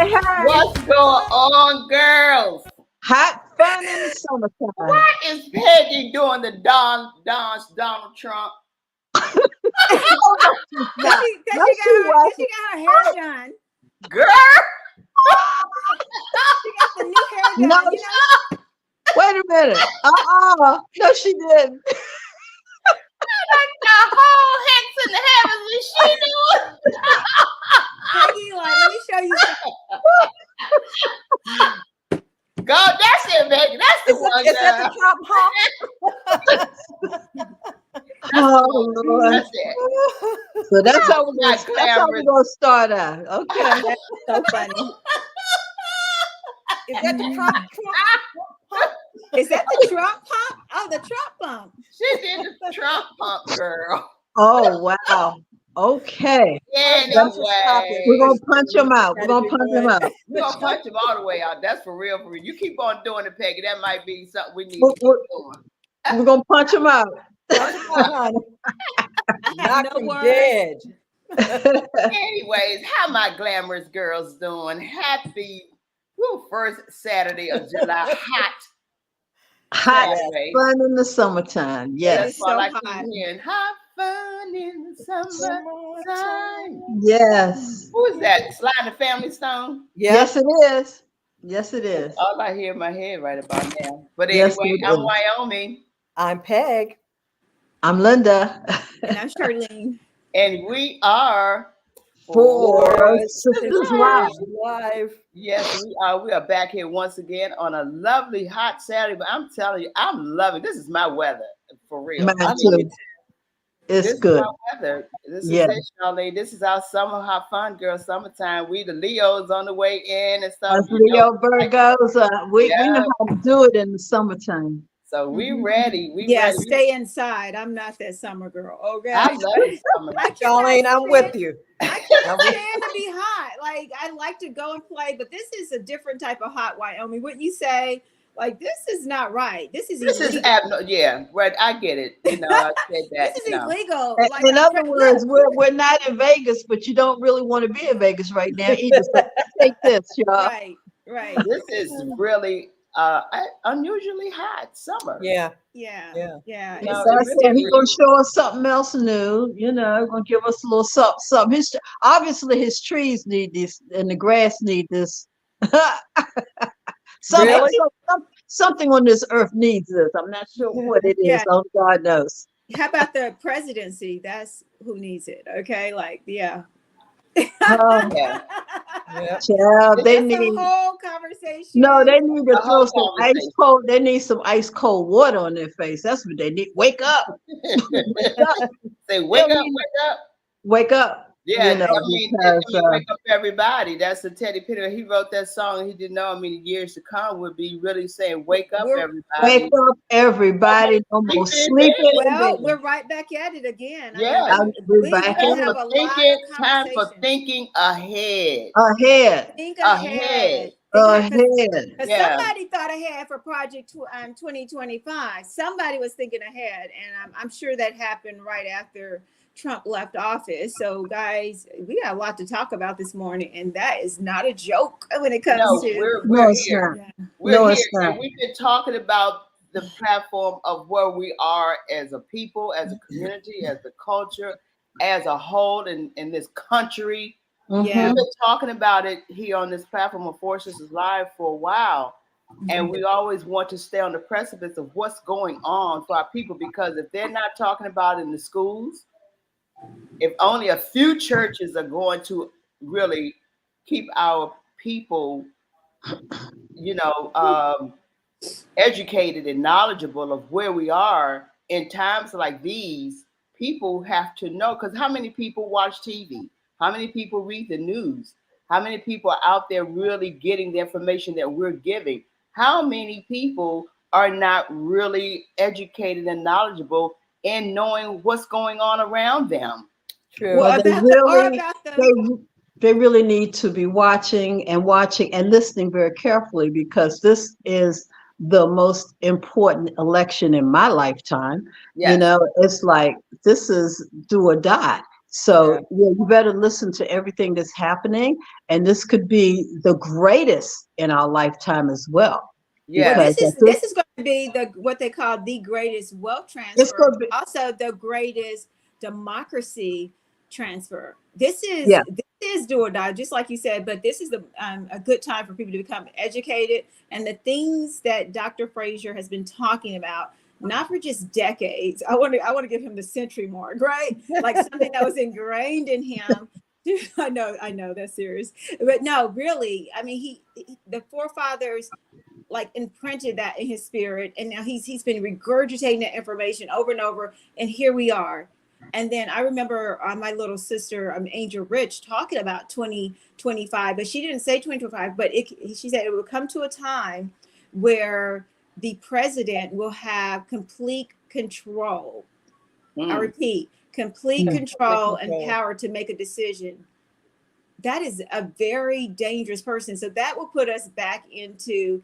hey. What's going on, girls? Hot fun in the summertime. What is Peggy doing to Donald Trump? Because she got her hair done. Girl! She got the new hair done, No, wait a minute. No, she didn't. The whole hex in the heavens is she doing? Peggy, like, let me show you something. God, that's it, baby. That's the one. Is that the Trump hump? Oh, Lord. That's it. So that's how we're going to start out. Okay. That's so funny. Is that the Trump hump? Is that the Trump pump? Oh, the Trump pump. She did the Trump pump, girl. Oh, wow. Okay. Anyway, we're going to punch him out. We're going to punch him out. We're going to punch him all the way out. That's for real, for real. You keep on doing it, Peggy. That might be something we need to keep doing. We're going to punch him out. Knock him dead. Anyways, how my glamorous girls doing? Happy first Saturday of July. Hot fun in the summertime. Yes. That's all I keep hearing. Hot fun in the summertime. Yes. Who is that? Sly and the Family Stone? Yes, it is. Yes, it is. All I hear in my head right about now. But anyway, I'm Wyoming. I'm Peg. I'm Linda. And I'm Charlene. And we are 4SistersLIVE. Yes, we are. We are back here once again on a lovely hot Saturday. But I'm telling you, I'm loving. This is my weather for real. Mine too. It's good. Is my weather. This is it, Charlene. This is our summer hot fun, girl. Summertime. We the Leos on the way in and stuff. Leo Virgos. We know how to do it in the summertime. So we ready. Ready. Stay inside. I'm not that summer girl. Okay. I love summer. Charlene, I'm with you. I can't stand to be hot. Like, I like to go and play, but this is a different type of hot, Wyoming. Wouldn't you say? Like, this is not right. This is abnormal. Yeah, right. I get it. You know, I said that. This is illegal. Like, in other words, we're not in Vegas, but you don't really want to be in Vegas right now either. So take this, y'all. Right. This is really unusually hot summer. Yeah. He's gonna show us something else new, gonna give us a little something. Obviously his trees need this and the grass need this. Something on this earth needs this. I'm not sure what it is. Only God knows. How about the presidency? That's who needs it. Okay, They need a whole conversation. No, they need to throw some ice cold. They need some ice cold water on their face. That's what they need. Wake up. Say wake up. Wake up. Yeah, wake up everybody. That's the Teddy Penny. He wrote that song. He didn't know how many years to come would be really saying, "Wake up, everybody! Wake up, everybody! No more sleeping." Well, we're right back at it again. Yeah, we're back at it. Time for thinking ahead. Think ahead. Ahead. Somebody thought ahead for Project 2025. Somebody was thinking ahead, and I'm sure that happened right after Trump left office. So guys, we got a lot to talk about this morning, and that is not a joke when it comes to we're here. We're here. We've been talking about the platform of where we are as a people, as a community, as a culture, as a whole in this country. Yeah. We've been talking about it here on this platform of 4SistersLIVE for a while. And we always want to stay on the precipice of what's going on for our people, because if they're not talking about it in the schools, if only a few churches are going to really keep our people, educated and knowledgeable of where we are in times like these, people have to know. Because how many people watch TV? How many people read the news? How many people are out there really getting the information that we're giving? How many people are not really educated and knowledgeable in knowing what's going on around them? True. Well, they really need to be watching and listening very carefully, because this is the most important election in my lifetime. Yes. It's like, this is do or die. So yeah, you better listen to everything that's happening, and this could be the greatest in our lifetime as well. Well, Yeah. Because this is going to be the what they call the greatest wealth it's transfer, going to but be, also the greatest democracy transfer. This yeah. is do or die, just like you said. But this is a good time for people to become educated, and the things that Dr. Frazier has been talking about, not for just decades. I want to give him the century mark, right? Like something that was ingrained in him. I know that's serious, but no, really. I mean, the forefathers like imprinted that in his spirit, and now he's been regurgitating that information over and over, and here we are. And then I remember my little sister Angel Rich talking about 2025, but she didn't say 2025, but she said it will come to a time where the president will have complete control. I repeat, complete control and power to make a decision. That is a very dangerous person. So that will put us back into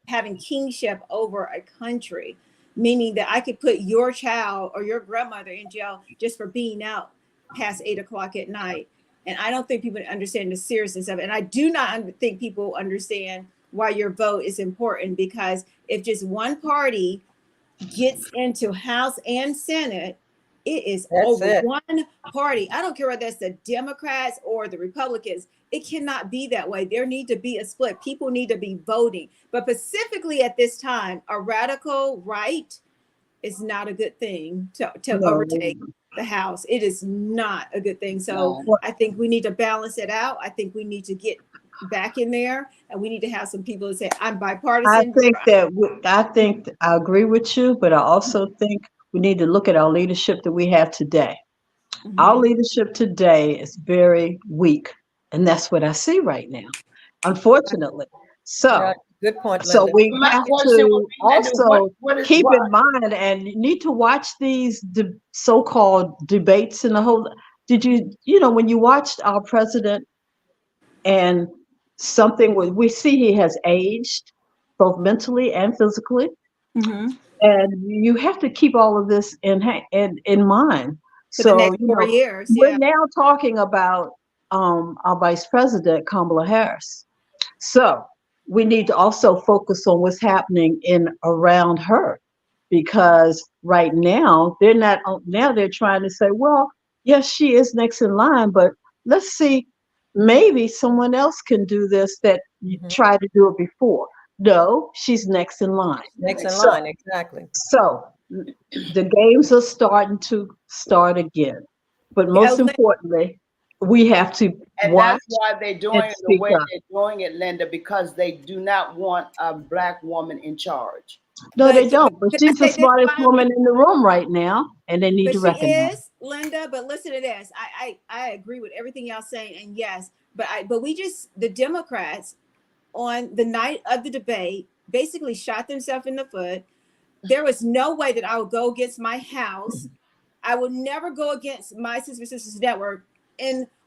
having kingship over a country, meaning that I could put your child or your grandmother in jail just for being out past 8 o'clock at night. And I don't think people understand the seriousness of it. And I do not think people understand why your vote is important, because if just one party gets into House and Senate, it is over one party. I don't care whether that's the Democrats or the Republicans. It cannot be that way. There need to be a split. People need to be voting. But specifically at this time, a radical right is not a good thing to overtake the House. It is not a good thing. So I think we need to balance it out. I think we need to get back in there, and we need to have some people that say, I'm bipartisan. I think I agree with you, but I also think we need to look at our leadership that we have today. Our leadership today is very weak, and that's what I see right now, unfortunately. So, good point, so Linda. we My have question would to be, Linda, also what is keep what? in mind, and you need to watch these so-called debates and the whole. Did when you watched our president, and we see he has aged both mentally and physically, and you have to keep all of this in mind. For the So next 4 years, we're now talking about our vice president Kamala Harris. So we need to also focus on what's happening in around her, because right now they're trying to say, well, yes, she is next in line, but let's see, maybe someone else can do this that you tried to do it before. No, she's next in line. Exactly. So the games are starting to start again. But most importantly, we have to And watch. that's why they're doing it the way they're doing it, Linda, because they do not want a Black woman in charge. No, they don't. But she's the smartest woman in the room right now, and they need to recognize. She is, Linda. But listen to this. I agree with everything y'all saying, and yes, but the Democrats on the night of the debate basically shot themselves in the foot. There was no way that I would go against my house. I would never go against my Sisters Network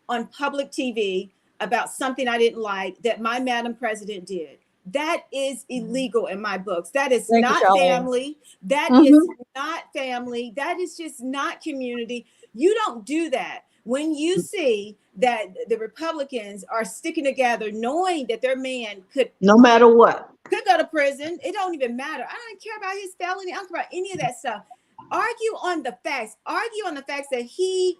on public TV about something I didn't like that my Madam President did. That is illegal in my books. That is not family. That is not family. That is just not community. You don't do that. When you see that the Republicans are sticking together, knowing that their man could, no matter what, could go to prison, it don't even matter. I don't care about his felony. I don't care about any of that stuff. Argue on the facts. Argue on the facts that he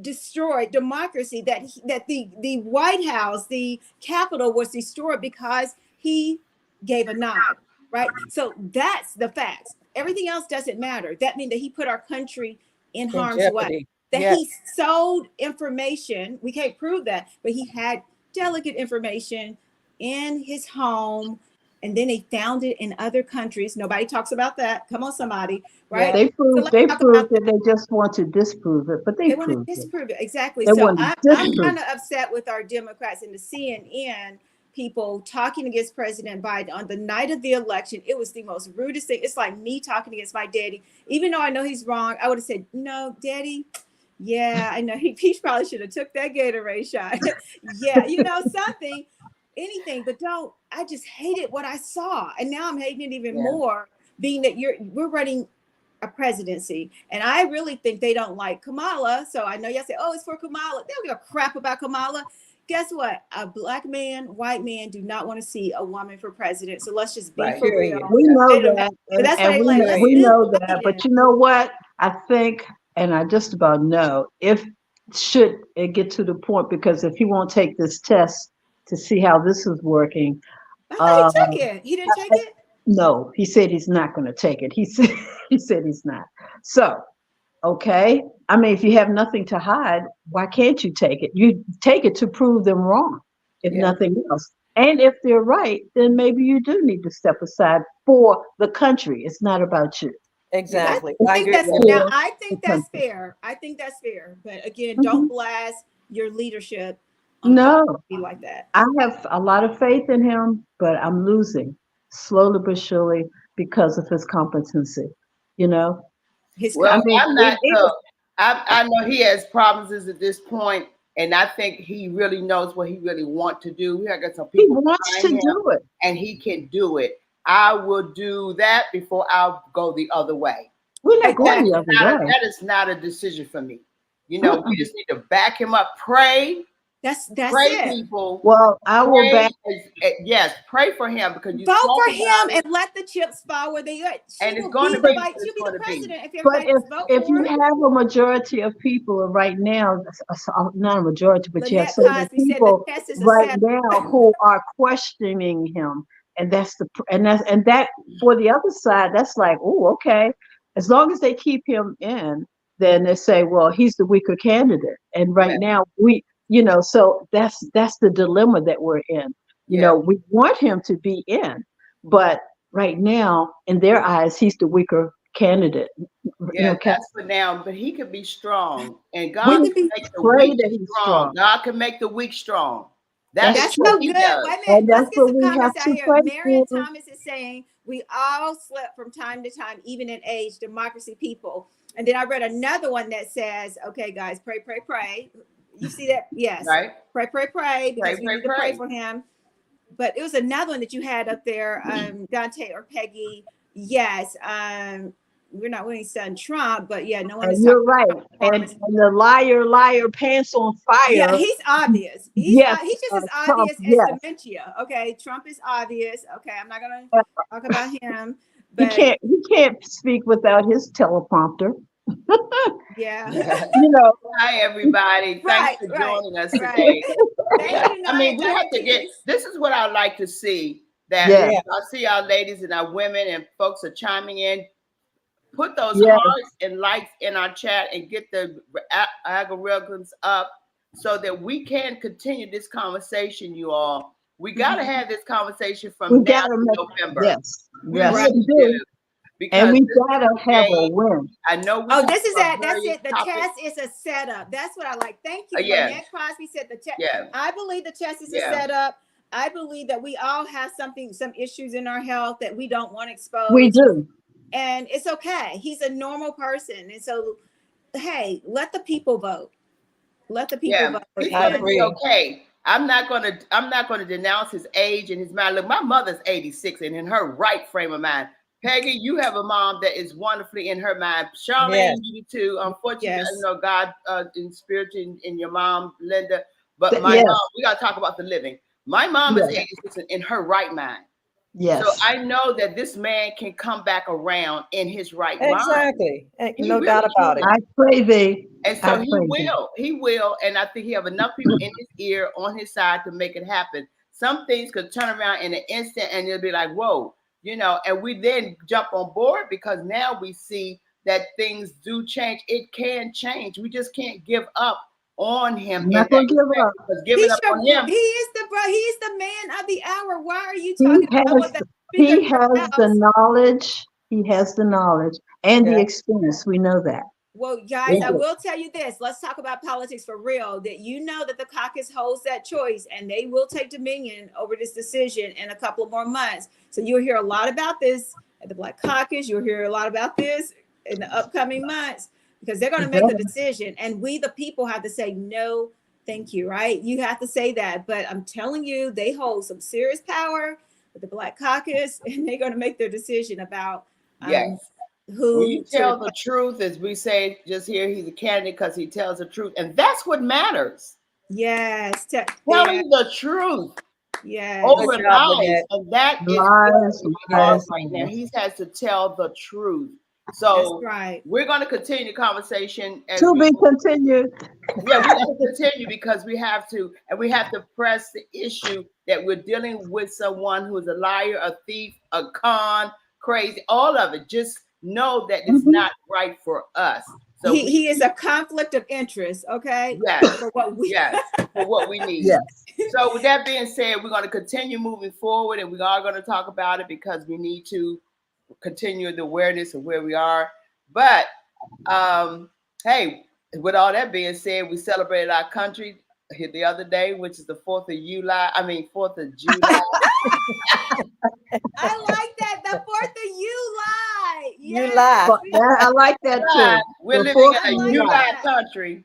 destroyed democracy, that the White House, the Capitol was destroyed because he gave a nod, right? So that's the facts. Everything else doesn't matter. That means that he put our country in harm's way. That he sold information. We can't prove that, but he had delicate information in his home, and then they found it in other countries. Nobody talks about that. Come on, somebody, right? They proved that. They just want to disprove it, but they want to disprove it. Exactly. They So I'm kind of upset with our Democrats and the CNN people talking against President Biden on the night of the election. It was the most rudest thing. It's like me talking against my daddy. Even though I know he's wrong, I would have said, no, Daddy. Yeah, I know he probably should have took that Gatorade shot. Yeah, something, anything, but I just hated what I saw. And now I'm hating it even more, being that we're running a presidency. And I really think they don't like Kamala. So I know y'all say, oh, it's for Kamala. They don't give a crap about Kamala. Guess what? A black man, white man do not want to see a woman for president. So let's just be Right. for Period. real. We know They don't- that, But that's why and they like, let's we do know that. But Biden. you know what? I think, and I just about know, if should it get to the point, because if he won't take this test to see how this is working, I uh, thought he took it. He didn't take it? no, he said he's not going to take it. He said he's not. So, okay. I mean, if you have nothing to hide, why can't you take it? You take it to prove them wrong, if Yeah. nothing else. And if they're right, then maybe you do need to step aside for the country. It's not about you. Exactly. I I think agree that's with now. that. I The think that's country. fair. I think that's fair. But again, Mhm. don't blast your leadership on No, be like that. I have a lot of faith in him, but I'm losing slowly but surely because of his competency. You know, His I Well, mean, I'm it not. is. I know he has problems at this point, and I think he really knows what he really wants to do. We have got some He people wants behind to him, do it. and he can do it. I will do that before I'll go the other way. We're not going the Exactly. other way. That is not a decision for me. You know, we Mm-mm. just need to back him up. That's Pray, it. people. Well, I will Pray. back. Yes, pray for him because you Vote spoke for about him it, and let the chips fall where they are. She and it's will going be to the be vice. what She'll it's be the going to be. president if But everybody just vote if for you her. have a majority of people right now, not a majority, but you have Lynette so many Cosby said the people test is a right setup. now who are questioning him, and that for the other side, that's like, oh, okay. As long as they keep him in, then they say, well, he's the weaker candidate, and right Yeah, now so that's the dilemma that we're in. yeah, We want him to be in, but right now, in their eyes, he's the weaker candidate. yeah. Okay, That's for now, but he can be strong, and we He God can can be. make the pray weak that he's strong. strong. God can make the weak strong. That That's is That's what true, so He good. Wait a does. minute. and Let's that's get what some we have comments out to here. pray Marion for. Thomas is saying we all slip from time to time, even in age, democracy people. And then I read another one that says, okay, guys, pray, pray, pray. You see that? Yes. Right? Pray, pray, pray, because Pray, we pray, need to pray pray. for him. But it was another one that you had up there, Dante or Peggy. Yes. We're not winning son Trump, but yeah, no one is talking You're right, about and performance. the liar, pants on Yeah, fire. he's obvious. Yes, He's just as Trump. obvious as Yes, dementia. Okay, Trump is obvious. Okay, I'm not gonna talk about him, he but can't speak without his teleprompter. yeah, Hi, everybody. Thanks right, for right, joining us right. today. Thank Yeah, you, I mean, we Dr. have to get. Tejas. This is what I like to see. That Yes, Yeah. I see our ladies and our women and folks are chiming in. Put those yes. hearts and likes in our chat and get the algorithms up so that we can continue this conversation, you all. We got to have this conversation We from now gotta to make November. yes, We yes, Right. really we do, do. and Because we this is gotta the have a day. win. I know we Oh, talk this is about that. That's various it. The topics. test is a setup. That's what I like. Thank you. Yeah, Lynette Crosby said the test. yeah, I believe the test is a yeah, setup. I believe that we all have some issues in our health that we don't want We exposed. do. And it's okay. He's a normal person. And so, hey, let the people vote. Let the people yeah. vote. He's I gonna And be agree. okay. I'm not gonna denounce his age and his mind. Look, my mother's 86 and in her right frame of mind. Peggy, you have a mom that is wonderfully in her mind. Charlene, Yes. you do too. Unfortunately, yes, God in spirit in your mom, Linda. But my Yes, mom, we gotta talk about the living. My mom is yes, 86 and in her right mind. So yes. I know that this man can come back around in his right mind. Exactly. He No really doubt about it. I pray thee. and I so pray thee. he will, and I think he have enough people in his ear on his side to make it happen. Some things could turn around in an instant and you'll be like, whoa, and we then jump on board because now we see that things do change. It can change. We just can't give up on him I'm in not that gonna give respect up. because giving up on him, he is he's the man of the hour. Why are you He talking about has what the speaker he of the has the house? knowledge. He has the knowledge and the Yeah. experience. We know that. Well, guys, We I do. will tell you this. Let's talk about politics for real. That you know that the caucus holds that choice and they will take dominion over this decision in a couple of more months. So you'll hear a lot about this at the Black Caucus. You'll hear a lot about this in the upcoming months because they're going to make the decision. And we, the people, have to say, no, thank you, right? You have to say that. But I'm telling you, they hold some serious power with the Black Caucus and they're going to make their decision about yes, When you who to tell the truth, as we say just here, he's a candidate because he tells the truth. And that's what matters. yes, Telling the truth yes. over Good job, lies. Lynette. And that is Lies, where we are lies, right now. lies. He has to tell the truth. That's So right. we're going to continue the conversation as To we be continued. yeah, we have to continue because we have to, and we have to press the issue that we're dealing with someone who's a liar, a thief, a con, crazy, all of it. Just know that it's Mhm. not right for us. So He is a conflict of interest, okay? yes, For what we for what we need. Yes. So with that being said, we're going to continue moving forward, and we are going to talk about it because we need to continue the awareness of where we are. But hey, with all that being said, we celebrated our country here the other day, which is the 4th of July. I mean, 4th of July. I like that. The 4th of July. You Yes. lie. But yeah, I like that too. We're The living 4th in of a like July. July that. country.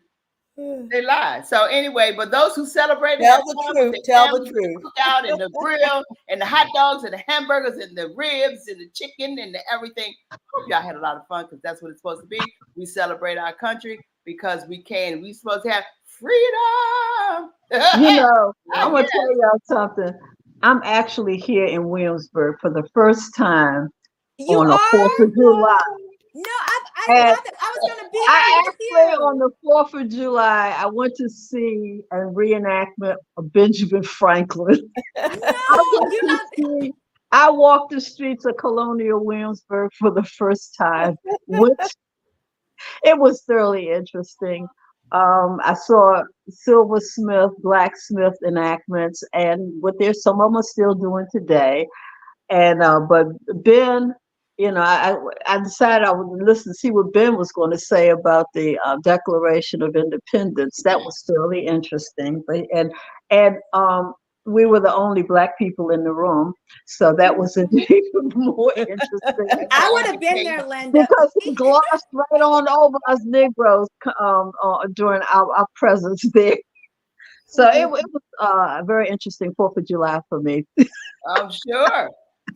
They lie. So anyway, but those who celebrate it Tell have the fun truth. with their Tell the families, truth. the cookout and the grill and the hot dogs and the hamburgers and the ribs and the chicken and the everything. Hope y'all had a lot of fun because that's what it's supposed to be. We celebrate our country because we can. We're supposed to have freedom. You know, I'm gonna Yes. tell y'all something. I'm actually here in Williamsburg for the first time You on the 4th are? of July. No, I And love it. I was gonna be I there with actually, on you. the 4th of July, I went to see a reenactment of Benjamin Franklin. No, I went you to know, see, I walked the streets of Colonial Williamsburg for the first time, which it was thoroughly interesting. I saw silversmith, blacksmith enactments, and what there's some of them are still doing today. And but Ben, I decided I would listen to see what Ben was going to say about the Declaration of Independence. That was really interesting. But and we were the only black people in the room, so that was even more interesting I would have been there, Linda. because he glossed right on over us Negroes during our presence there. So it was a very interesting 4th of July for me. I'm sure.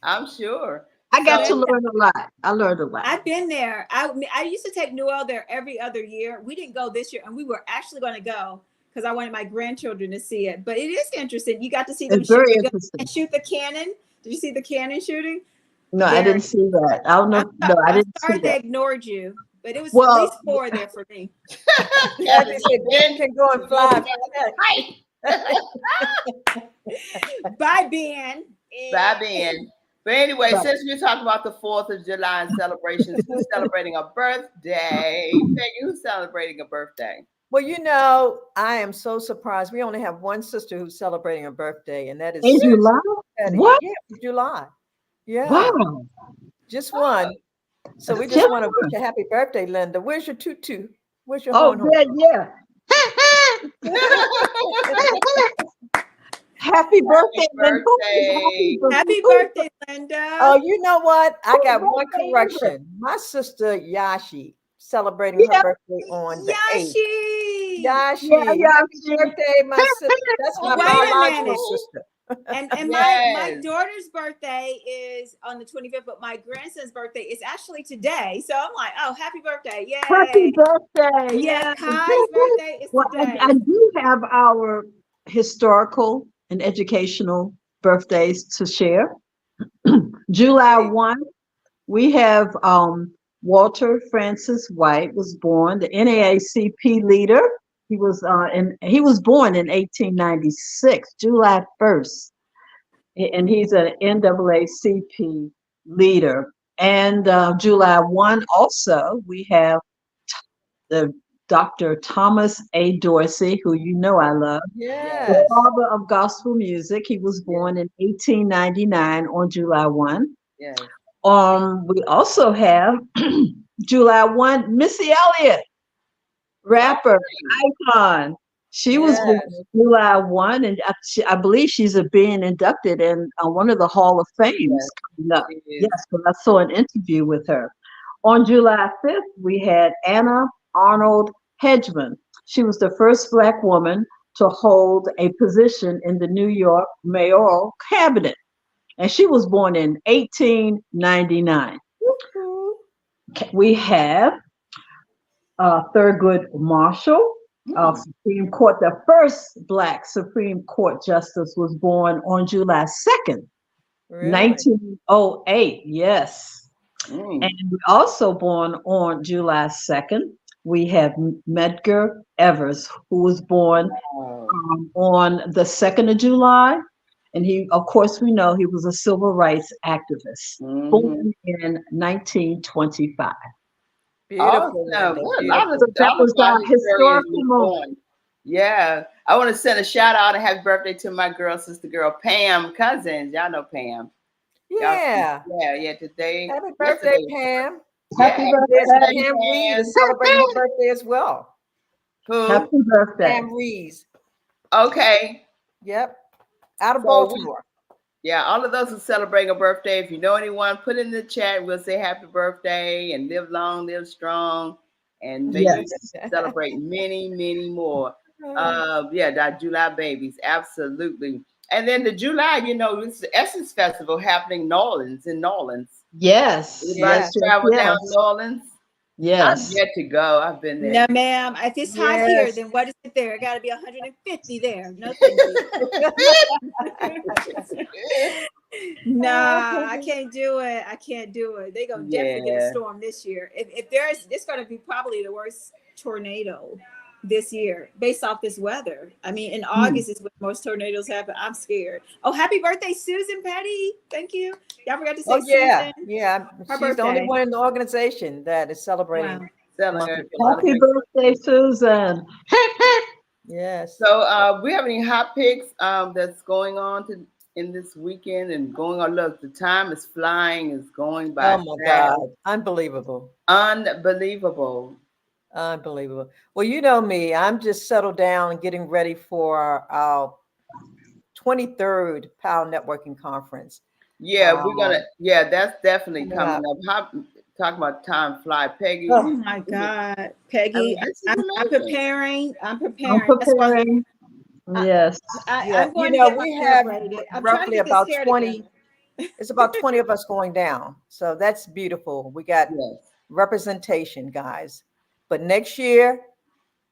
I'm sure. I got to So, learn a lot. I learned a lot. I've been there. I used to take Noel there every other year. We didn't go this year, and we were actually going to go because I wanted my grandchildren to see it. But it is interesting. You got to see them It's very shoot interesting. and shoot the cannon. Did you see the cannon shooting? No, I Very. didn't see that. I don't know. No, I I'm didn't see sorry they that. ignored you, but it was at Well, least 4 there for me. Yeah, they said Ben can go and fly. Bye, Ben. Bye, Ben. But anyway, Right. since we're talking about the 4th of July and celebrations, who's celebrating a birthday? Peggy, who's celebrating a birthday? Well, I am so surprised. We only have one sister who's celebrating a birthday, and that is In Sister July? Betty. What? Yeah, in July. Yeah, Wow. just one. So we just Just want to wish a happy birthday, Linda. Where's your tutu? Where's your Oh, horn? yeah. Happy birthday, Linda. birthday. Happy birthday, Linda. Oh, you know what? I got Whose one birthday is correction. My sister Yashi celebrating her Yeah. birthday on the 8th. Yashi. Yashi, Yeah, happy Yashi. birthday, my sister. That's my Wait a biological minute. sister. And Yes. my daughter's birthday is on the 25th, but my grandson's birthday is actually today. So I'm like, oh, happy birthday. Yay. Happy birthday. Yes, Yeah. Kai's birthday is Well, today. I do have our historical and educational birthdays to share. July 1, we have Walter Francis White was born, the NAACP leader. He was born in 1896, July 1st, and he's an NAACP leader. And July 1 also we have the Dr. Thomas A. Dorsey, who I love, the Yes. father of gospel music. He was born in 1899 on July 1. Yes. We also have July 1, Missy Elliott, rapper, icon. She was born Yes. July 1, and I believe she's being inducted in one of the Hall of Fames Yes. coming up. She is. Yes, because I saw an interview with her. On July 5th, we had Anna Arnold Hedgeman. She was the first Black woman to hold a position in the New York mayoral cabinet. And she was born in 1899. We have Thurgood Marshall of Supreme Court. The first Black Supreme Court justice was born on July 2nd, Really? 1908. Yes. Mm. And we also born on July 2nd. We have Medgar Evers, who was born Wow. on the 2nd of July. And he, of course, we know he was a civil rights activist, Mhm. born in 1925. Beautiful, Awesome. Linda. Well, Beautiful. So that all of was our our historians historical was moment. born. Yeah. I want to send a shout out and happy birthday to my girl, sister girl, Pam Cousins. Y'all know Pam. Yeah. Yeah, today. Happy birthday, Yesterday. Pam. Yeah, Happy happy There's birthday. birthday, Pam Reed Pam. is celebrating her birthday as well. Who? Happy birthday. Pam Reed. Okay. Yep. Out of So Baltimore. yeah, all of those who celebrate a birthday, if you know anyone, put in the chat. We'll say happy birthday and live long, live strong. And may you Yes. celebrate many, many more. That July babies, absolutely. And then the July, it's the Essence Festival happening in New Orleans. Yes. Anybody Yeah. Yes. Yes. travel down Yes. New Orleans? I've Yes. yet to go. I've been there. No, ma'am. If it's hot here, Yes. then what is it there? It got to be 150 there. No, thank you. Nah, I can't do it. I can't do it. They're gonna definitely get a Yeah. storm this year. If there's, it's gonna be probably the worst tornado this year based off this weather. I mean, in August is when most tornadoes happen. I'm scared. Oh, happy birthday, Susan Petty. Thank you. Y'all forgot to say Oh, yeah. Susan. Yeah. Her She's the only birthday. one in the organization that is celebrating Wow. the month of Celebrate. July. Happy birthday, Susan. Yes. So, we have any hot picks that's going on in this weekend and going on? Look, the time is flying, is going by Oh, my fast. God. Unbelievable. Unbelievable. Unbelievable. Well, you know me, I'm just settled down and getting ready for our 23rd POW Networking Conference. Yeah, that's definitely Coming coming up. Talking about time fly, Peggy. Oh my God, Peggy. This is I'm amazing. preparing. I'm I'm preparing. That's why preparing. Yes. I'm going to get we myself have ready. I'm trying to roughly get this about hair 20, together. it's about 20 of us going down. So that's beautiful. We got Yes. representation, guys. But next year,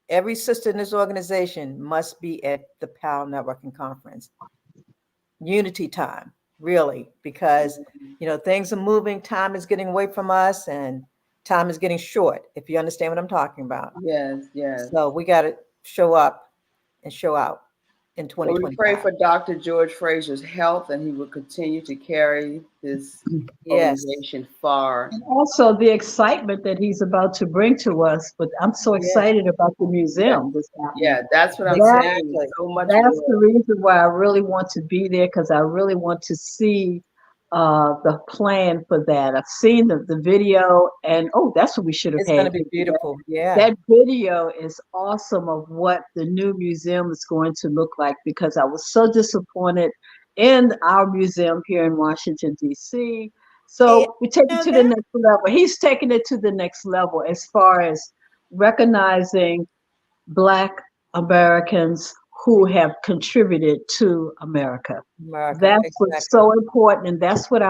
every sister in this organization must be at the POW Networking Conference. Unity time, really, because things are moving, time is getting away from us, and time is getting short, if you understand what I'm talking about. Yes. So we got to show up and show out in So we 2025. pray for Dr. George Frazier's health, and he will continue to carry this Yes. organization far. And also the excitement that he's about to bring to us. But I'm so excited about the museum that's happening. Yeah, that's what I'm Exactly. saying. So much That's the more. reason why I really want to be there, because I really want to see the plan for that. I've seen the video, and that's what we should have It's going to had. be beautiful. Yeah. That video is awesome of what the new museum is going to look like, because I was so disappointed in our museum here in Washington, D.C. So we take it to the next level. He's taking it to the next level as far as recognizing Black Americans who have contributed to America. That's what's so important. And that's what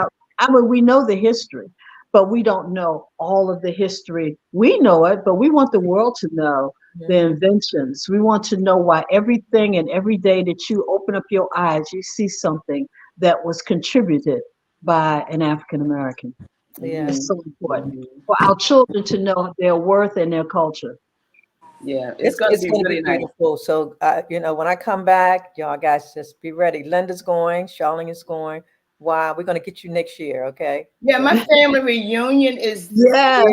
we know the history, but we don't know all of the history. We know it, but we want the world to know the inventions. We want to know why everything and every day that you open up your eyes, you see something that was contributed by an African American. Yeah. It's so important for our children to know their worth and their culture. Yeah, it's going to be really nice. Beautiful. So, when I come back, y'all guys just be ready. Linda's going, Charlene is going. Wow, we're going to get you next year, okay? Yeah, my family reunion is Yeah.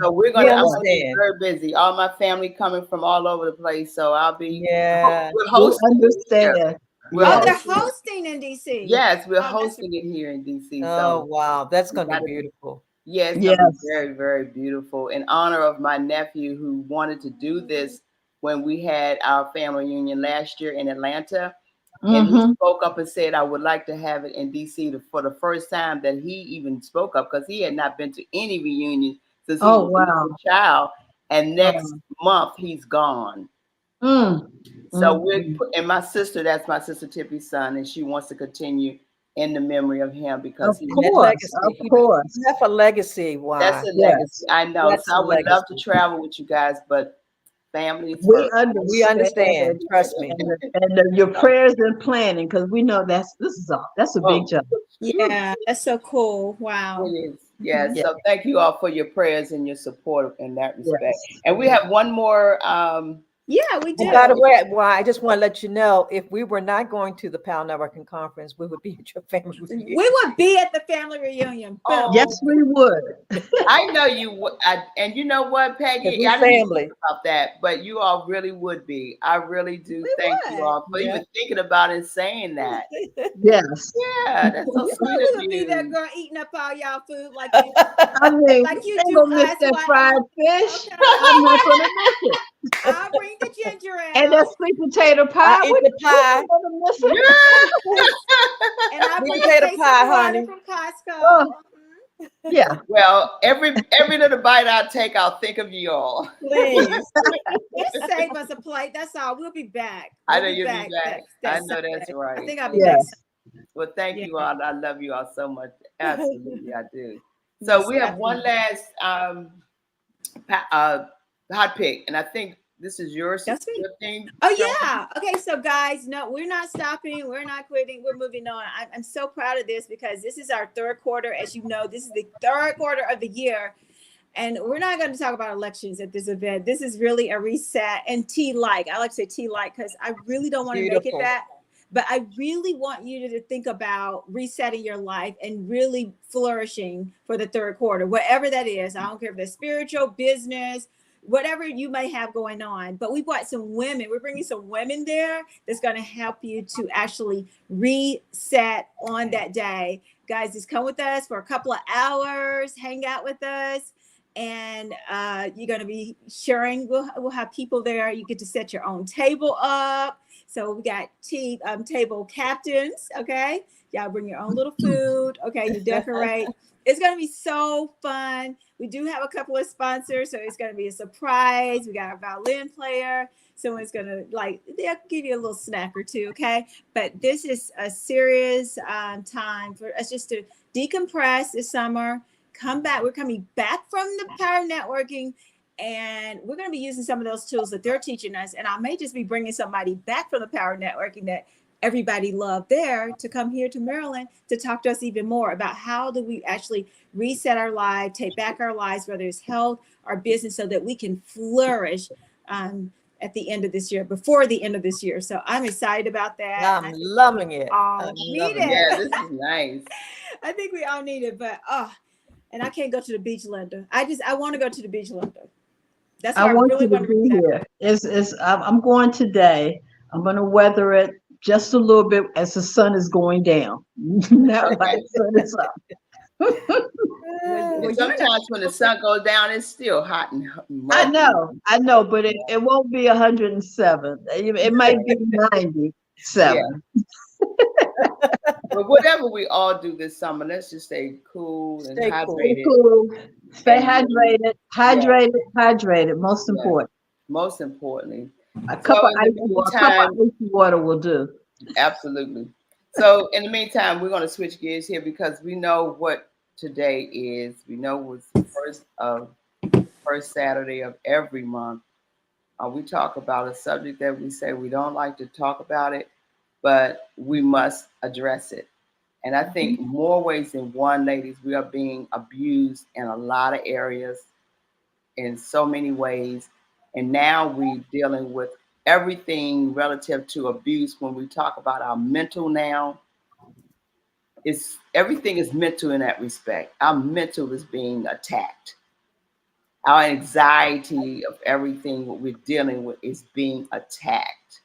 So we're going to be very busy. All my family coming from all over the place. So I'll be we're hosting. Understand. They're hosting in DC. Yes, we're hosting it here in DC. Oh, wow. That's going to be beautiful. Yeah, it's going to be very, very beautiful. In honor of my nephew who wanted to do this when we had our family reunion last year in Atlanta. And he spoke up and said, I would like to have it in DC for the first time that he even spoke up, because he had not been to any reunion since he was a child. And next month he's gone. So and my sister, that's my sister Tippy's son, and she wants to continue in the memory of him, because Of he That course, legacy. of course. You have a legacy. Why? that's a Yes. legacy. I know. That's So I a would love to legacy. travel with you guys, but family is We first. We understand. understand, Trust me. and your prayers and planning, because we know that's a big Oh, job. Yeah, that's so cool. it Wow. is. Yes. Mhm. Yeah. So thank you all for your prayers and your support in that respect. Yes. And we have one more Yeah, we And by the do. way, why I just want to let you know, if we were not going to the PAL Networking Conference, we would be at your family We reunion. would be at the family reunion. Boom. Yes, oh, we would. I know you would. And you know what, Peggy? Because I we're didn't even family. think about that, but you all really would be. I really do. We Thank you would. all for Yeah. even thinking about and saying that. Yes. Yeah, that's so We sweet would, of we would be there, you. girl, eating up all y'all food like I mean, you they do gonna miss us. that Why? fried fish. Okay. I'm not gonna miss it. I'll bring the ginger And that ale, sweet potato I pie. eat the We're pie. not gonna miss it. Yeah. and I'll Sweet bring a potato case pie, of water honey. from Costco. Oh, yeah. Well, every little bite I take, I'll think of you all. Please. Just save us a plate. That's all. We'll be back. I We'll know be you'll back be back. next I that know that's Sunday. right. I think I'll be back. Yes. Well, thank Yeah. you all. I love you all so much. Absolutely, I do. Yes, So we have one definitely. last hot pick, and I think this is your That's me. thing. Oh Shirley. yeah. Okay, so guys, no, we're not stopping. We're not quitting. We're moving on. I'm so proud of this because this is our third quarter. As you know, this is the third quarter of the year. And we're not going to talk about elections at this event. This is really a reset and tea-like. I like to say tea-like because I really don't want to make it Beautiful. that. But I really want you to think about resetting your life and really flourishing for the third quarter, whatever that is. I don't care if it's spiritual, business, whatever you may have going on. But we brought some women. We're bringing some women there that's going to help you to actually reset on that day. Guys, just come with us for a couple of hours, hang out with us. And you're going to be sharing. We'll have people there. You get to set your own table up. So we got table captains. Okay, y'all bring your own little food. Okay, you decorate. It's going to be so fun. We do have a couple of sponsors, so it's going to be a surprise. We got a violin player. Someone's going to they'll give you a little snack or two. Okay, but this is a serious time for us just to decompress this summer. Come back. We're coming back from the Power Networking, and we're going to be using some of those tools that they're teaching us. And I may just be bringing somebody back from the Power Networking that everybody loved there to come here to Maryland to talk to us even more about how do we actually reset our life, take back our lives, whether it's health or business, so that we can flourish at the end of this year, before the end of this year. So I'm excited about that. I'm loving it. All I'm need loving it. Yeah, this is nice. I think we all need it, but and I can't go to the beach, Linda. I want to go to the beach, Linda. That's I what I want really you to want to be do. here. I'm going today. I'm going to weather it just a little bit as the sun is going down. Not Okay. like the sun is up. Well, And you're sometimes when the sun goes down, it's still hot and I muggy. know, but it won't be 107. It might be 97. But whatever we all do this summer, let's just stay cool and Stay cool. Stay hydrated. cool. Stay And hydrated. Most yeah, important. most importantly. A So cup of in the meantime, icy water will do. absolutely. So in the meantime, we're going to switch gears here because we know what today is. We know it's the first Saturday of every month. We talk about a subject that we say we don't like to talk about it, but we must address it. And I think more ways than one, ladies, we are being abused in a lot of areas, in so many ways. And now we're dealing with everything relative to abuse. When we talk about our mental now, everything is mental in that respect. Our mental is being attacked. Our anxiety of everything what we're dealing with is being attacked.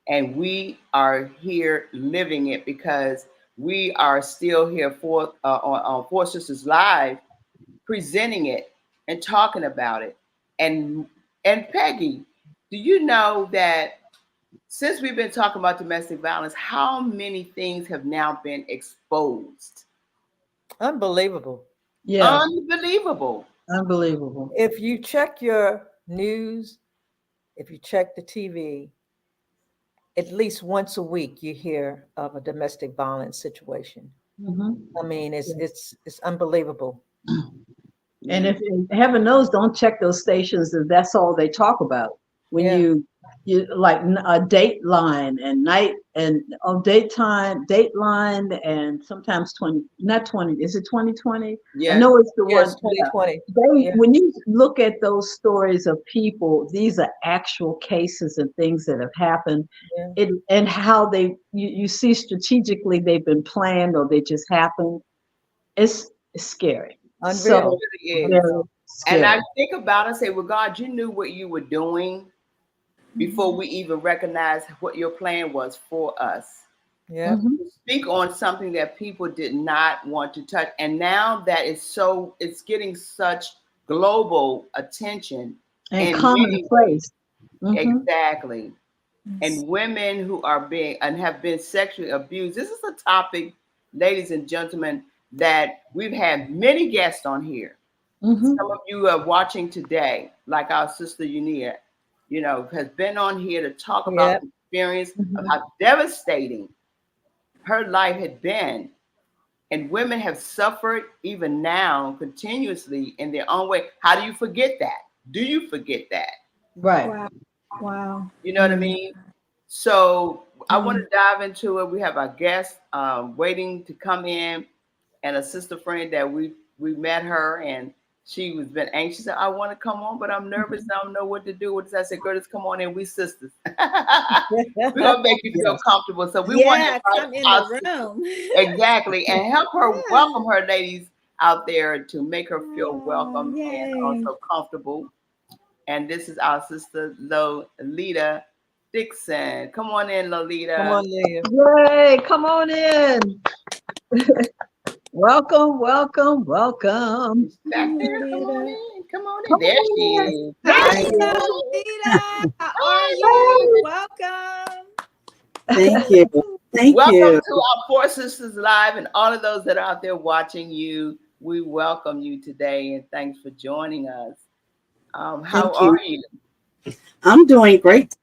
And we are here living it because we are still here on 4SistersLIVE, presenting it and talking about it. And Peggy, do you know that since we've been talking about domestic violence, how many things have now been exposed? Unbelievable. Yeah, Unbelievable. unbelievable. If you check your news, if you check the TV, at least once a week you hear of a domestic violence situation. I mean, it's unbelievable. And if heaven knows, don't check those stations if that's all they talk about. When Yeah. you like a Dateline and night and daytime Dateline and sometimes 20, is it 2020? Yeah. I know it's the Yes, one. Yeah. 2020. Yeah. When you look at those stories of people, these are actual cases and things that have happened. Yeah. And how you see strategically they've been planned or they just happened. It's scary. Unreal. So It really is. very And I scary. think about it, I say, well, God, you knew what you were doing before we even recognized what your plan was for us. Yeah. Speak on something that people did not want to touch. And now that it's getting such global attention. And in commonplace. Exactly. And women who are being and have been sexually abused. This is a topic, ladies and gentlemen, that we've had many guests on here. Some of you are watching today, like our sister Unia, has been on here to talk about the experience of how devastating her life had been. And women have suffered even now continuously in their own way. How do you forget that? Do you forget that? Right. Wow. You know what I mean? So I want to dive into it. We have our guest waiting to come in, and a sister friend that we met her, and she was been anxious. I want to come on, but I'm nervous. I don't know what to do. I said, girl, just come on in. We sisters. We're gonna make you feel comfortable. So we want to come in the room. Exactly, and help her welcome her ladies out there to make her feel welcome and also comfortable. And this is our sister Lolita Dixon. Come on in, Lolita. Come on, Leah. Yay, come on in. Welcome, welcome, welcome. Back there, come on in. Come on in. There she is. Hi, Lolita. How are you? Welcome. Thank you. Thank welcome you. to our Four Sisters Live, and all of those that are out there watching you. We welcome you today, and thanks for joining us. How are you? I'm doing great.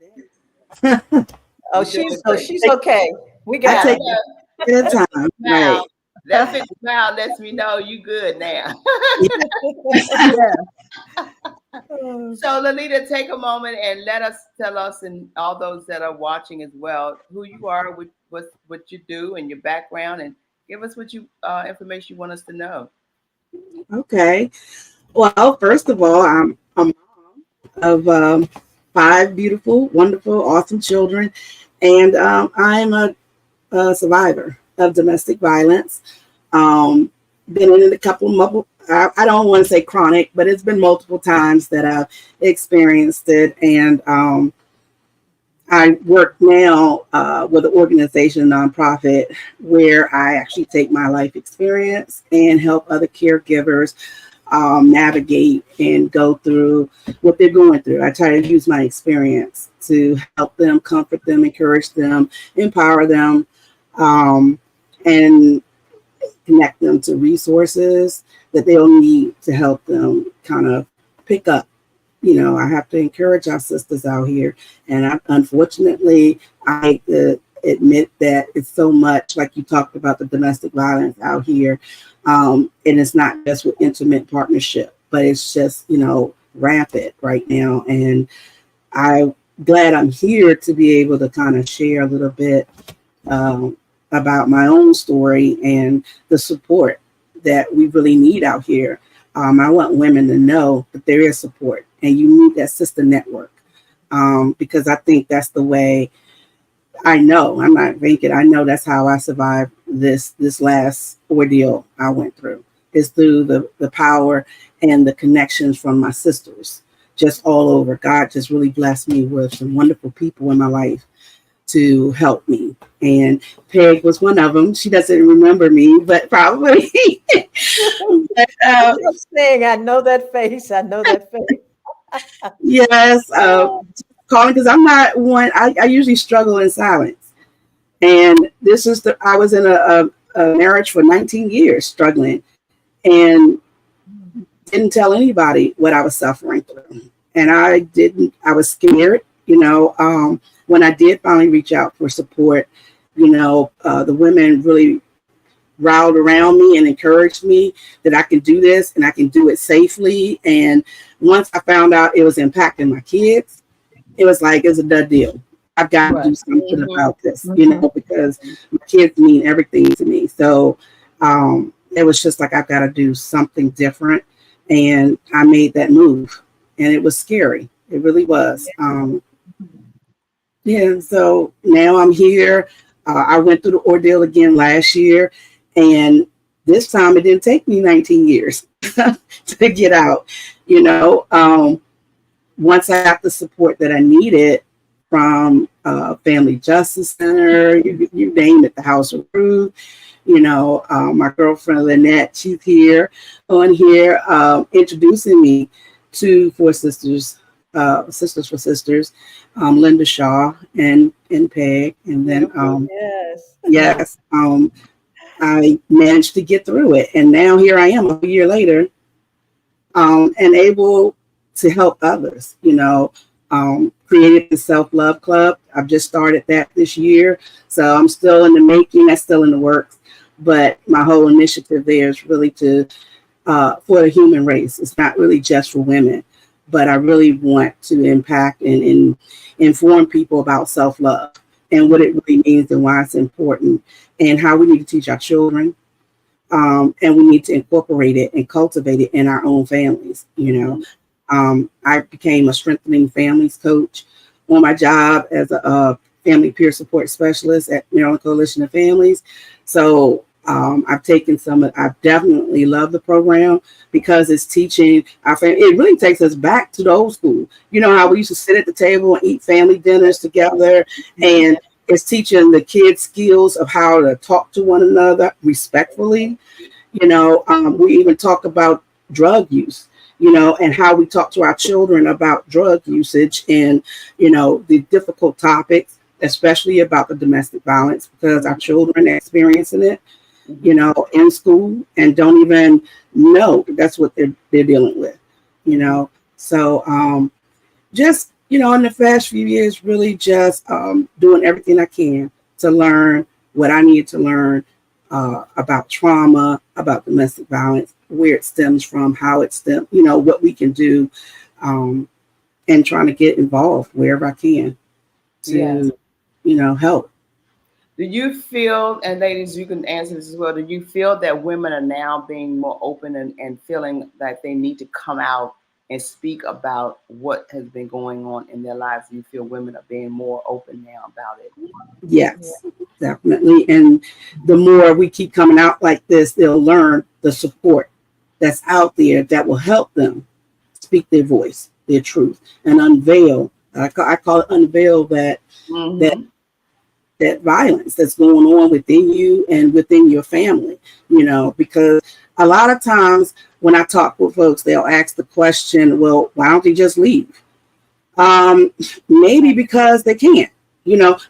Oh, she's okay. We got I take it. good time. Right. That big smile lets me know you good now. So Lolita, take a moment and tell us and all those that are watching as well who you are, what you do, and your background, and give us what information you want us to know. Okay. Well, first of all, I'm a mom of 5 beautiful, wonderful, awesome children, and I'm a survivor of domestic violence. Been in a couple of I don't want to say chronic, but it's been multiple times that I've experienced it. And I work now with an organization, nonprofit, where I actually take my life experience and help other caregivers navigate and go through what they're going through. I try to use my experience to help them, comfort them, encourage them, empower them, and connect them to resources that they'll need to help them kind of pick up. I have to encourage our sisters out here. And unfortunately, I admit that it's so much, like you talked about, the domestic violence out here. And it's not just with intimate partnership, but it's just, rampant right now. And I'm glad I'm here to be able to kind of share a little bit about my own story and the support that we really need out here. I want women to know that there is support, and you need that sister network, because I think that's the way. I know, I'm not thinking, I know that's how I survived this last ordeal I went through, is through the power and the connections from my sisters just all over. God just really blessed me with some wonderful people in my life to help me. And Peg was one of them. She doesn't remember me, but probably. But, I'm saying, I know that face. Yes. Calling, because I'm not one. I usually struggle in silence. And I was in a marriage for 19 years struggling, and didn't tell anybody what I was suffering through. And I was scared, when I did finally reach out for support, the women really rallied around me and encouraged me that I can do this and I can do it safely. And once I found out it was impacting my kids, it was like, it's a done deal. I've got to do something about this, because my kids mean everything to me. So it was just like, I've got to do something different. And I made that move, and it was scary. It really was. So now I'm here. I went through the ordeal again last year, and this time it didn't take me 19 years to get out. Once I got the support that I needed from Family Justice Center, you name it, the House of Ruth, my girlfriend Lynette, she's here introducing me to 4 Sisters, Sisters for Sisters, Linda Shaw and Peg. And then, I managed to get through it. And now here I am a year later, and able to help others, created the Self-Love Club. I've just started that this year. So I'm still in the making, that's still in the works. But my whole initiative there is really for the human race. It's not really just for women, but I really want to impact and inform people about self-love and what it really means and why it's important and how we need to teach our children. And we need to incorporate it and cultivate it in our own families. I became a strengthening families coach on my job as a family peer support specialist at Maryland Coalition of Families. So I've definitely love the program because it's teaching our family. It really takes us back to the old school. How we used to sit at the table and eat family dinners together, and it's teaching the kids skills of how to talk to one another respectfully. We even talk about drug use, and how we talk to our children about drug usage and, the difficult topics, especially about the domestic violence, because our children are experiencing it, in school and don't even know that's what they're dealing with, So just, in the past few years, really just doing everything I can to learn what I need to learn about trauma, about domestic violence, where it stems from, how it stems, what we can do, and trying to get involved wherever I can to, help. Do you feel, and ladies, you can answer this as well, do you feel that women are now being more open and feeling that they need to come out and speak about what has been going on in their lives? Do you feel women are being more open now about it? Yes, definitely. And the more we keep coming out like this, they'll learn the support that's out there that will help them speak their voice, their truth, and unveil. I call it unveil that violence that's going on within you and within your family, because a lot of times when I talk with folks, they'll ask the question, well, why don't they just leave? Maybe because they can't.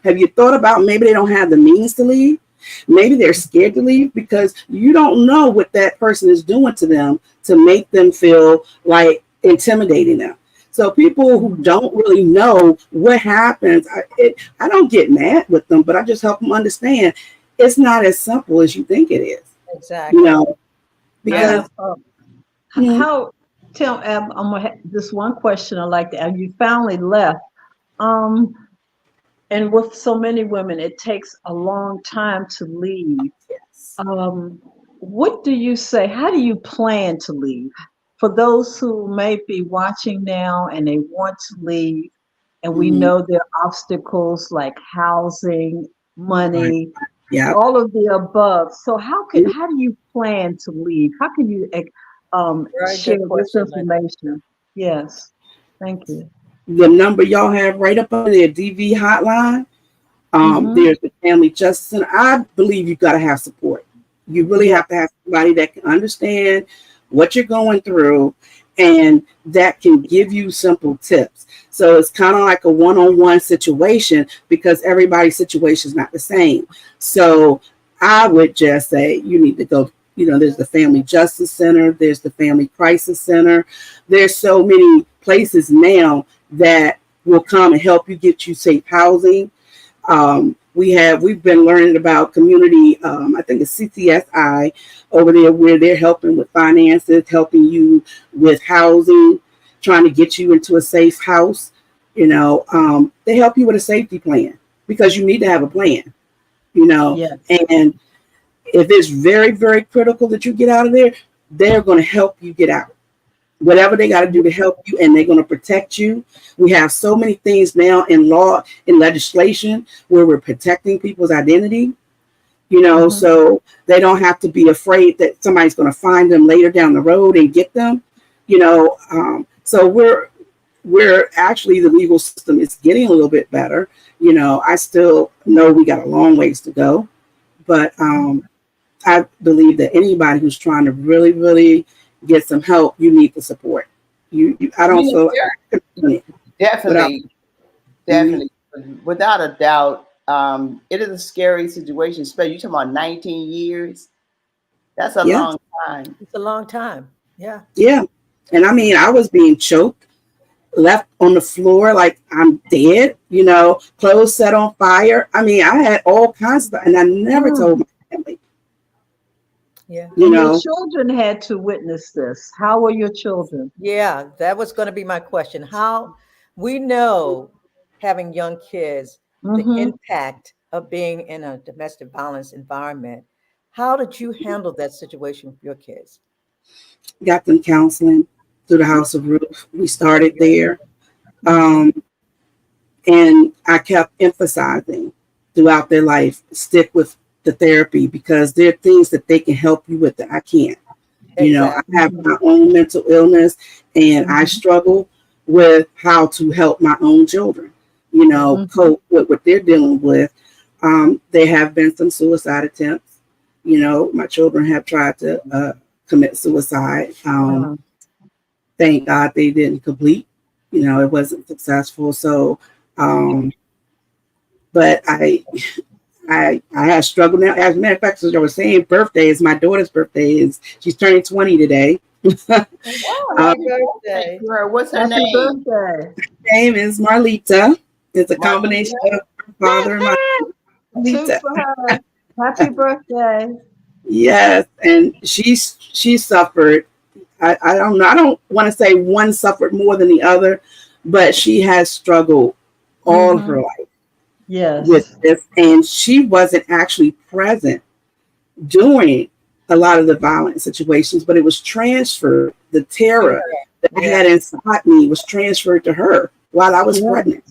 Have you thought about maybe they don't have the means to leave? Maybe they're scared to leave because you don't know what that person is doing to them to make them feel like intimidating them. So people who don't really know what happens, I don't get mad with them, but I just help them understand it's not as simple as you think it is. Exactly. Because how, Tim, I'm gonna have this one question I like to ask. You finally left. And with so many women, it takes a long time to leave. yes. What do you say? How do you plan to leave? For those who may be watching now and they want to leave, and we know there are obstacles like housing, money, all of the above. So how do you plan to leave? How can you share this information? Yes, thank you. The number y'all have right up on there, DV hotline. There's the Family Justice Center. I believe you've got to have support. You really have to have somebody that can understand what you're going through and that can give you simple tips. So it's kind of like a one-on-one situation because everybody's situation is not the same. So I would just say you need to go, there's the Family Justice Center, there's the Family Crisis Center. There's so many places now that will come and help you get you safe housing. We've been learning about community, I think it's CCSI over there, where they're helping with finances, helping you with housing, trying to get you into a safe house. They help you with a safety plan, because you need to have a plan, Yes. and if it's very, very critical that you get out of there, they're going to help you get out. Whatever they got to do to help you, and they're going to protect you. We have so many things now in law and legislation where we're protecting people's identity, so they don't have to be afraid that somebody's going to find them later down the road and get them, so we're actually, the legal system is getting a little bit better. I still know we got a long ways to go, but I believe that anybody who's trying to really, really get some help, you need the support. I don't feel definitely, without a doubt. It is a scary situation, especially you talking about 19 years. That's a long time. It's a long time. Yeah. Yeah. And I mean, I was being choked, left on the floor like I'm dead, clothes set on fire. I mean, I had all kinds of stuff, and I never told my family. Yeah. Your children had to witness this. How were your children? Yeah, that was going to be my question. How we know, having young kids, the impact of being in a domestic violence environment. How did you handle that situation with your kids? Got them counseling through the House of Ruth. We started there. And I kept emphasizing throughout their life, stick with the therapy, because there are things that they can help you with that I can't. I have my own mental illness, and I struggle with how to help my own children, cope with what they're dealing with. There have been some suicide attempts. My children have tried to commit suicide. Thank God they didn't complete. It wasn't successful. So, but I have struggled now. As a matter of fact, as I was saying, birthdays. My daughter's birthday she's turning 20 today. Happy birthday. What's her name? Birthday. Her name is Marlita. It's a combination of her father and my Marlita. Happy birthday. Yes, and she suffered. I don't know. I don't want to say one suffered more than the other, but she has struggled all her life. Yes. With this, and she wasn't actually present during a lot of the violent situations, but it was transferred. The terror that I had inside me was transferred to her while I was pregnant.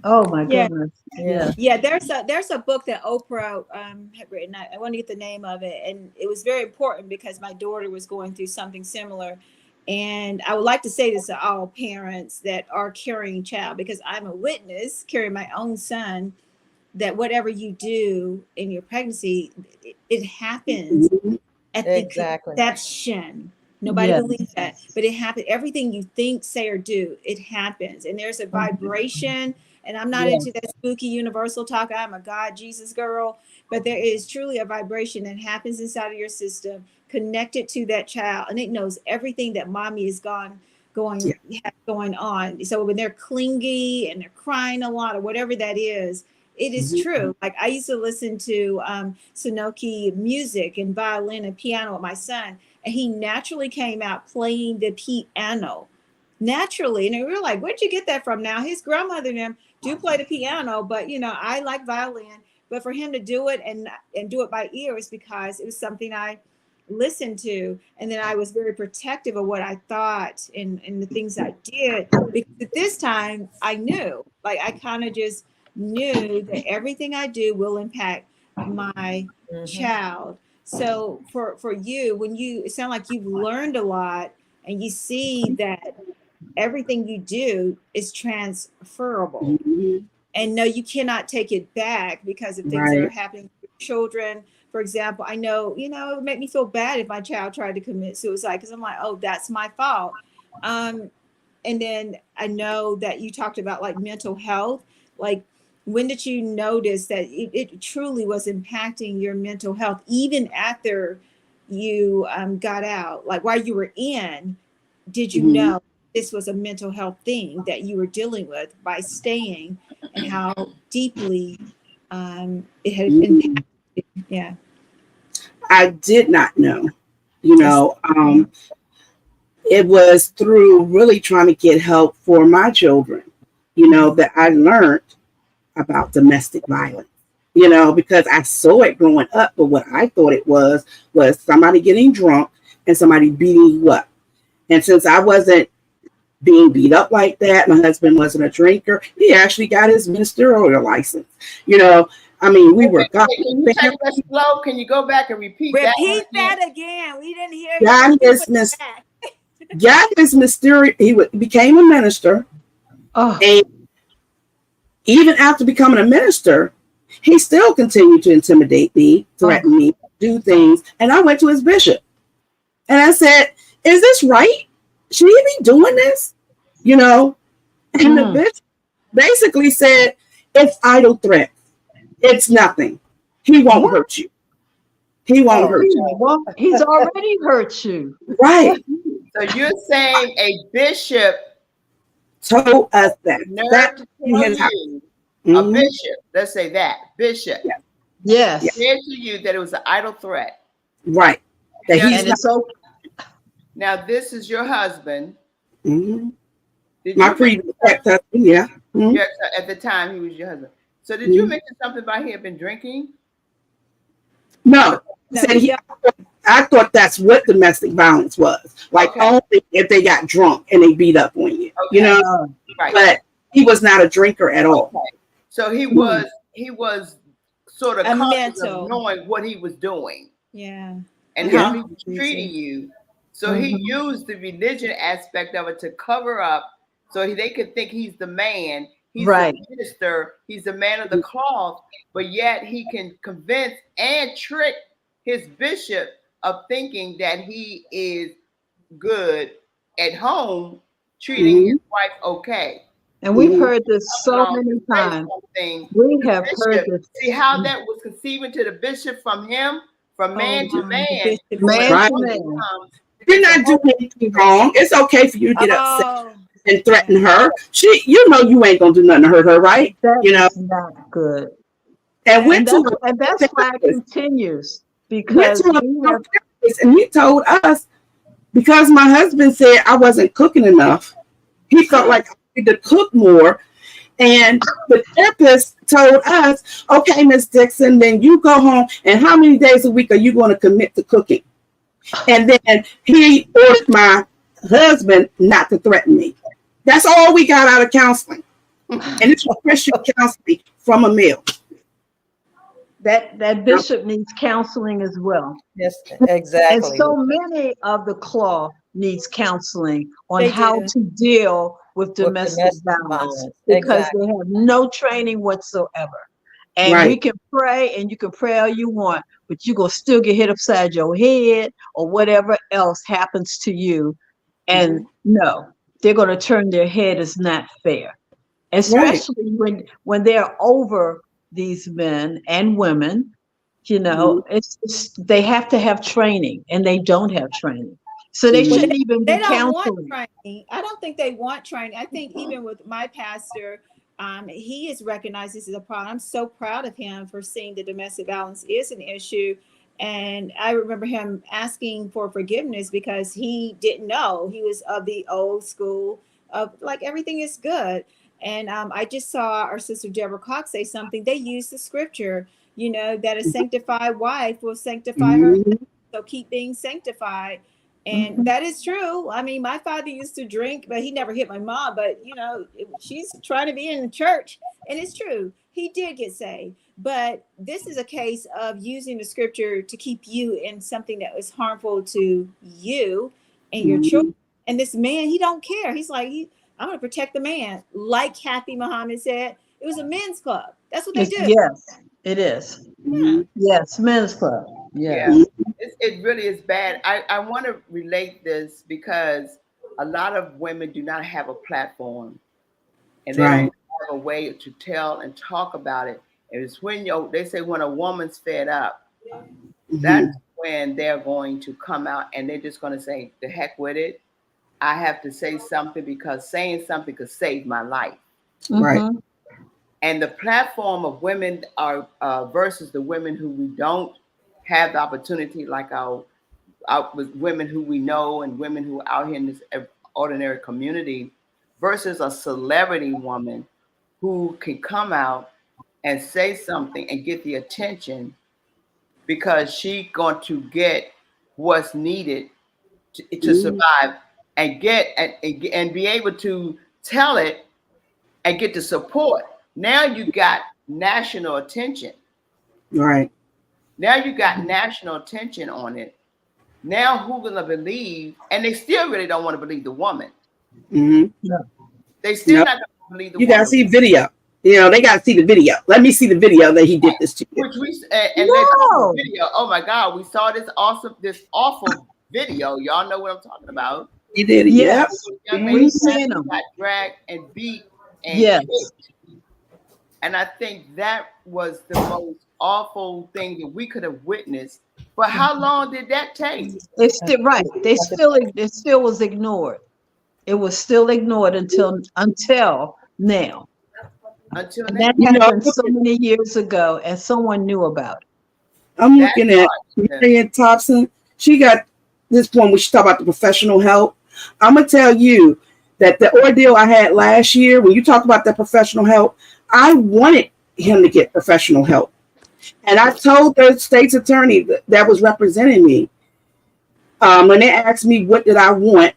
Oh my goodness. Yeah. There's a book that Oprah had written. I want to get the name of it, and it was very important because my daughter was going through something similar. And I would like to say this to all parents that are carrying child, because I'm a witness carrying my own son, that whatever you do in your pregnancy, it happens at the conception. Nobody believes that, but it happens. Everything you think, say, or do, it happens. And there's a vibration. And I'm not into that spooky universal talk. I'm a God, Jesus girl. But there is truly a vibration that happens inside of your system, connected to that child. And it knows everything that mommy is going on. So when they're clingy and they're crying a lot or whatever that is, it is true. Like I used to listen to Sonoki music and violin and piano with my son, and he naturally came out playing the piano. Naturally. And we were like, where'd you get that from? Now his grandmother and him do play the piano, but I like violin. But for him to do it and do it by ear is because it was something I listened to. And then I was very protective of what I thought and the things I did. Because at this time I knew, like I kind of just knew that everything I do will impact my child. So for you, when it sounds like you've learned a lot and you see that everything you do is transferable. And no, you cannot take it back because of things that are happening to children. For example, I know, it would make me feel bad if my child tried to commit suicide because I'm like, oh, that's my fault. And then I know that you talked about like mental health. Like, when did you notice that it truly was impacting your mental health, even after you got out? Like while you were in, did you know this was a mental health thing that you were dealing with by staying, and how deeply it had impacted you. Yeah. I did not know, you know, it was through really trying to get help for my children, you know, that I learned about domestic violence, you know, because I saw it growing up, but what I thought it was somebody getting drunk and somebody beating you up. And since I wasn't being beat up like that, my husband wasn't a drinker, he actually got his ministerial license. You know, I mean, we were Can you take that slow? Can you go back and repeat that? Repeat that again. We didn't hear got his mysterious, became a minister. Oh. And even after becoming a minister, he still continued to intimidate me, threaten me, do things. And I went to his bishop and I said, is this right? Should he be doing this? You know? And the bishop basically said, it's idle threat. It's nothing. He won't hurt you. He won't hurt you. Well, he's already hurt you. Right. So you're saying a bishop told us that. A bishop, let's say that, bishop. Yes. Said to you that it was an idle threat. Right. That now, he's not, now this is your husband. My previous ex-husband, yeah. At the time he was your husband. So did you mention something about he had been drinking? No. I thought that's what domestic violence was. Like only if they got drunk and they beat up on you. You know? Right. But he was not a drinker at all. So he was sort of conscious mental of knowing what he was doing. Yeah. And how he was treating you. So he used the religion aspect of it to cover up so they could think he's the man. He's the minister. He's the man of the cloth. But yet he can convince and trick his bishop of thinking that he is good at home, treating his wife okay. And we've heard this so many times. We have heard this. See how that was conceiving to the bishop from him, from man to man. Man to man. You're not doing anything wrong. It's okay for you to get upset and threaten her. You know you ain't gonna do nothing to hurt her, right? That's not good. And that's why it continues. Because and he told us, because my husband said I wasn't cooking enough, he felt like I needed to cook more. And the therapist told us, okay, Miss Dixon, then you go home, and how many days a week are you going to commit to cooking? And then he ordered my husband not to threaten me. That's all we got out of counseling. And it's Christian counseling from a male. That bishop needs counseling as well. Yes, exactly. And so many of the cloth needs counseling on how to deal with domestic violence because they have no training whatsoever. And we can pray and you can pray all you want, but you're going to still get hit upside your head or whatever else happens to you. And no, they're going to turn their head. It's not fair, especially when they're over these men and women. You know, they have to have training and they don't have training. So they shouldn't even be counseling. I don't think they want training. I think even with my pastor, he has recognized this as a problem. I'm so proud of him for seeing that domestic violence is an issue. And I remember him asking for forgiveness because he didn't know. He was of the old school of like everything is good. And I just saw our sister Deborah Cox say something. They use the scripture, you know, that a sanctified wife will sanctify her. So keep being sanctified. And that is true. I mean, my father used to drink, but he never hit my mom. But, you know, she's trying to be in the church. And it's true. He did get saved. But this is a case of using the scripture to keep you in something that was harmful to you and your children. And this man, he don't care. He's like, I'm going to protect the man. Like Kathy Muhammad said, it was a men's club. That's what they do. Yes, it is. Yeah. Yes, men's club. Yeah. It really is bad. I want to relate this because a lot of women do not have a platform and they don't have a way to tell and talk about it. And it's when they say when a woman's fed up, that's when they're going to come out and they're just going to say the heck with it. I have to say something because saying something could save my life. Right. Mhm. And the platform of women are versus the women who we don't have the opportunity, like our with women who we know and women who are out here in this ordinary community, versus a celebrity woman who can come out and say something and get the attention because she's going to get what's needed to survive and get and be able to tell it and get the support. Now you got national attention. Right. Now you got national attention on it. Now who's gonna believe? And they still really don't want to believe the woman. Mm-hmm. No. They still No. not gonna believe the You woman. gotta see video. You know, they gotta see the video. Let me see the video that he did this to you. Which we and they talk No. the video. Oh my God, we saw this awful video. Y'all know what I'm talking about. He did it. Yes. Young Mhm. lady We've seen them. got dragged and beat and Yes. kicked. And I think that was the most awful thing that we could have witnessed. But how long did that take? It's still right. It still was ignored. It was still ignored until now. Until And now. that You know, happened so many years ago, and someone knew about it. I'm That's looking at hard. Marion Thompson. She got this point where she talked about the professional help. I'm gonna tell you that the ordeal I had last year, when you talk about that professional help, I wanted him to get professional help. And I told the state's attorney that was representing me, when they asked me what did I want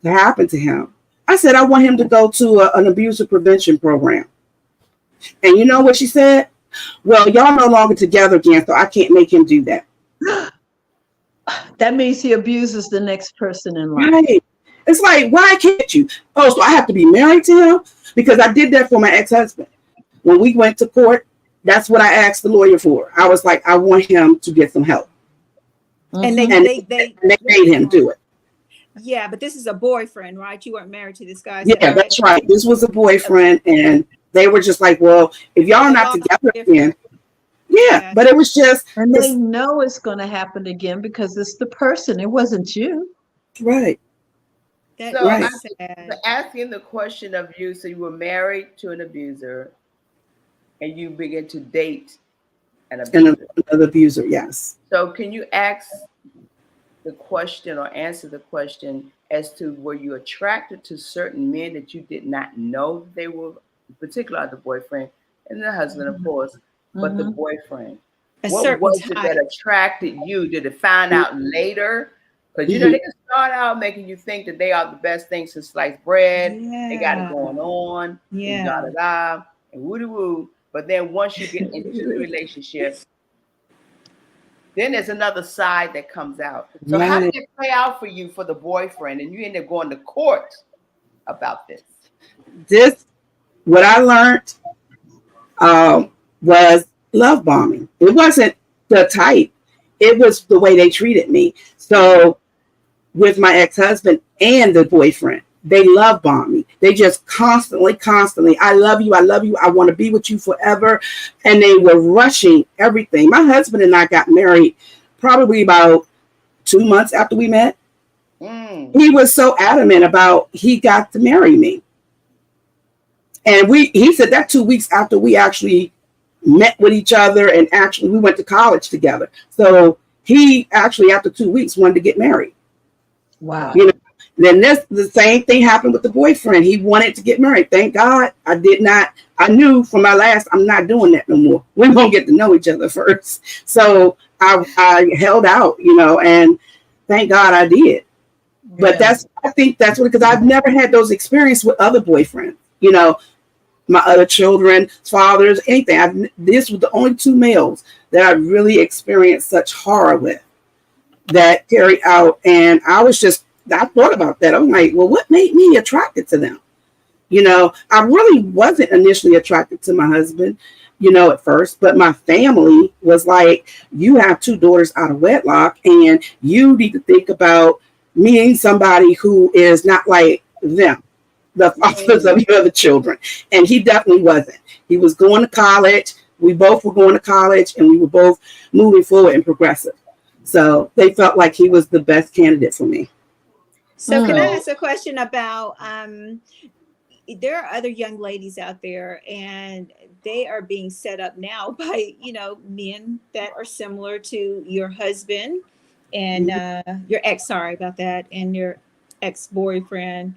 to happen to him, I said I want him to go to an abuse prevention program. And you know what she said? Well, y'all no longer together again, so I can't make him do that. That means he abuses the next person in line. Right. It's like, why can't you? Oh, so I have to be married to him? Because I did that for my ex-husband. When we went to court, that's what I asked the lawyer for. I was like, I want him to get some help. And Mhm. they made him do it. yeah, but this is a boyfriend, right? You weren't married to this guy. Yeah, that's right. This was a boyfriend, and they were just like, well, if y'all are not together again, yeah, but it was just, And they know it's going to happen again because it's the person. It wasn't you. right. That So Right. is sad. asking the question of you, so you were married to an abuser and you begin to date an And abuser. another abuser, yes. So can you ask the question or answer the question as to were you attracted to certain men that you did not know they were, particularly the boyfriend and the husband, of course, but the Mhm. boyfriend? A What certain was it type. that attracted you? Did it find out later? Because you know they can start out making you think that they are the best thing since sliced bread. They got it going on, and da da da, and woo doo woo. But then once you get into the relationship, then there's another side that comes out. So how did it play out for you for the boyfriend, and you end up going to court about this? This, what I learned was love bombing. It wasn't the type, it was the way they treated me. So with my ex-husband and the boyfriend, they love bombed me. They just constantly, I love you, I want to be with you forever. And they were rushing everything. My husband and I got married probably about 2 months after we met. He was so adamant about he got to marry me. And he said that 2 weeks after we actually met with each other, and actually we went to college together. So he actually, after 2 weeks, wanted to get married. Wow. You know, then the same thing happened with the boyfriend. He wanted to get married. Thank God I did not. I knew from my last, I'm not doing that no more. We're going to get to know each other first. So I held out, and thank God I did. But I think that's what, because I've never had those experiences with other boyfriends, my other children's fathers, anything. This was the only 2 males that I really experienced such horror with that carried out. And I thought about that. I'm like, well, what made me attracted to them? I really wasn't initially attracted to my husband, at first, but my family was like, you have 2 daughters out of wedlock, and you need to think about meeting somebody who is not like them, the fathers of your other children. And he definitely wasn't. He was going to college. We both were going to college, and we were both moving forward and progressive. So they felt like he was the best candidate for me. So can I So- ask a question about there are other young ladies out there and they are being set up now by, men that are similar to your husband and your ex, sorry about that, and your ex-boyfriend.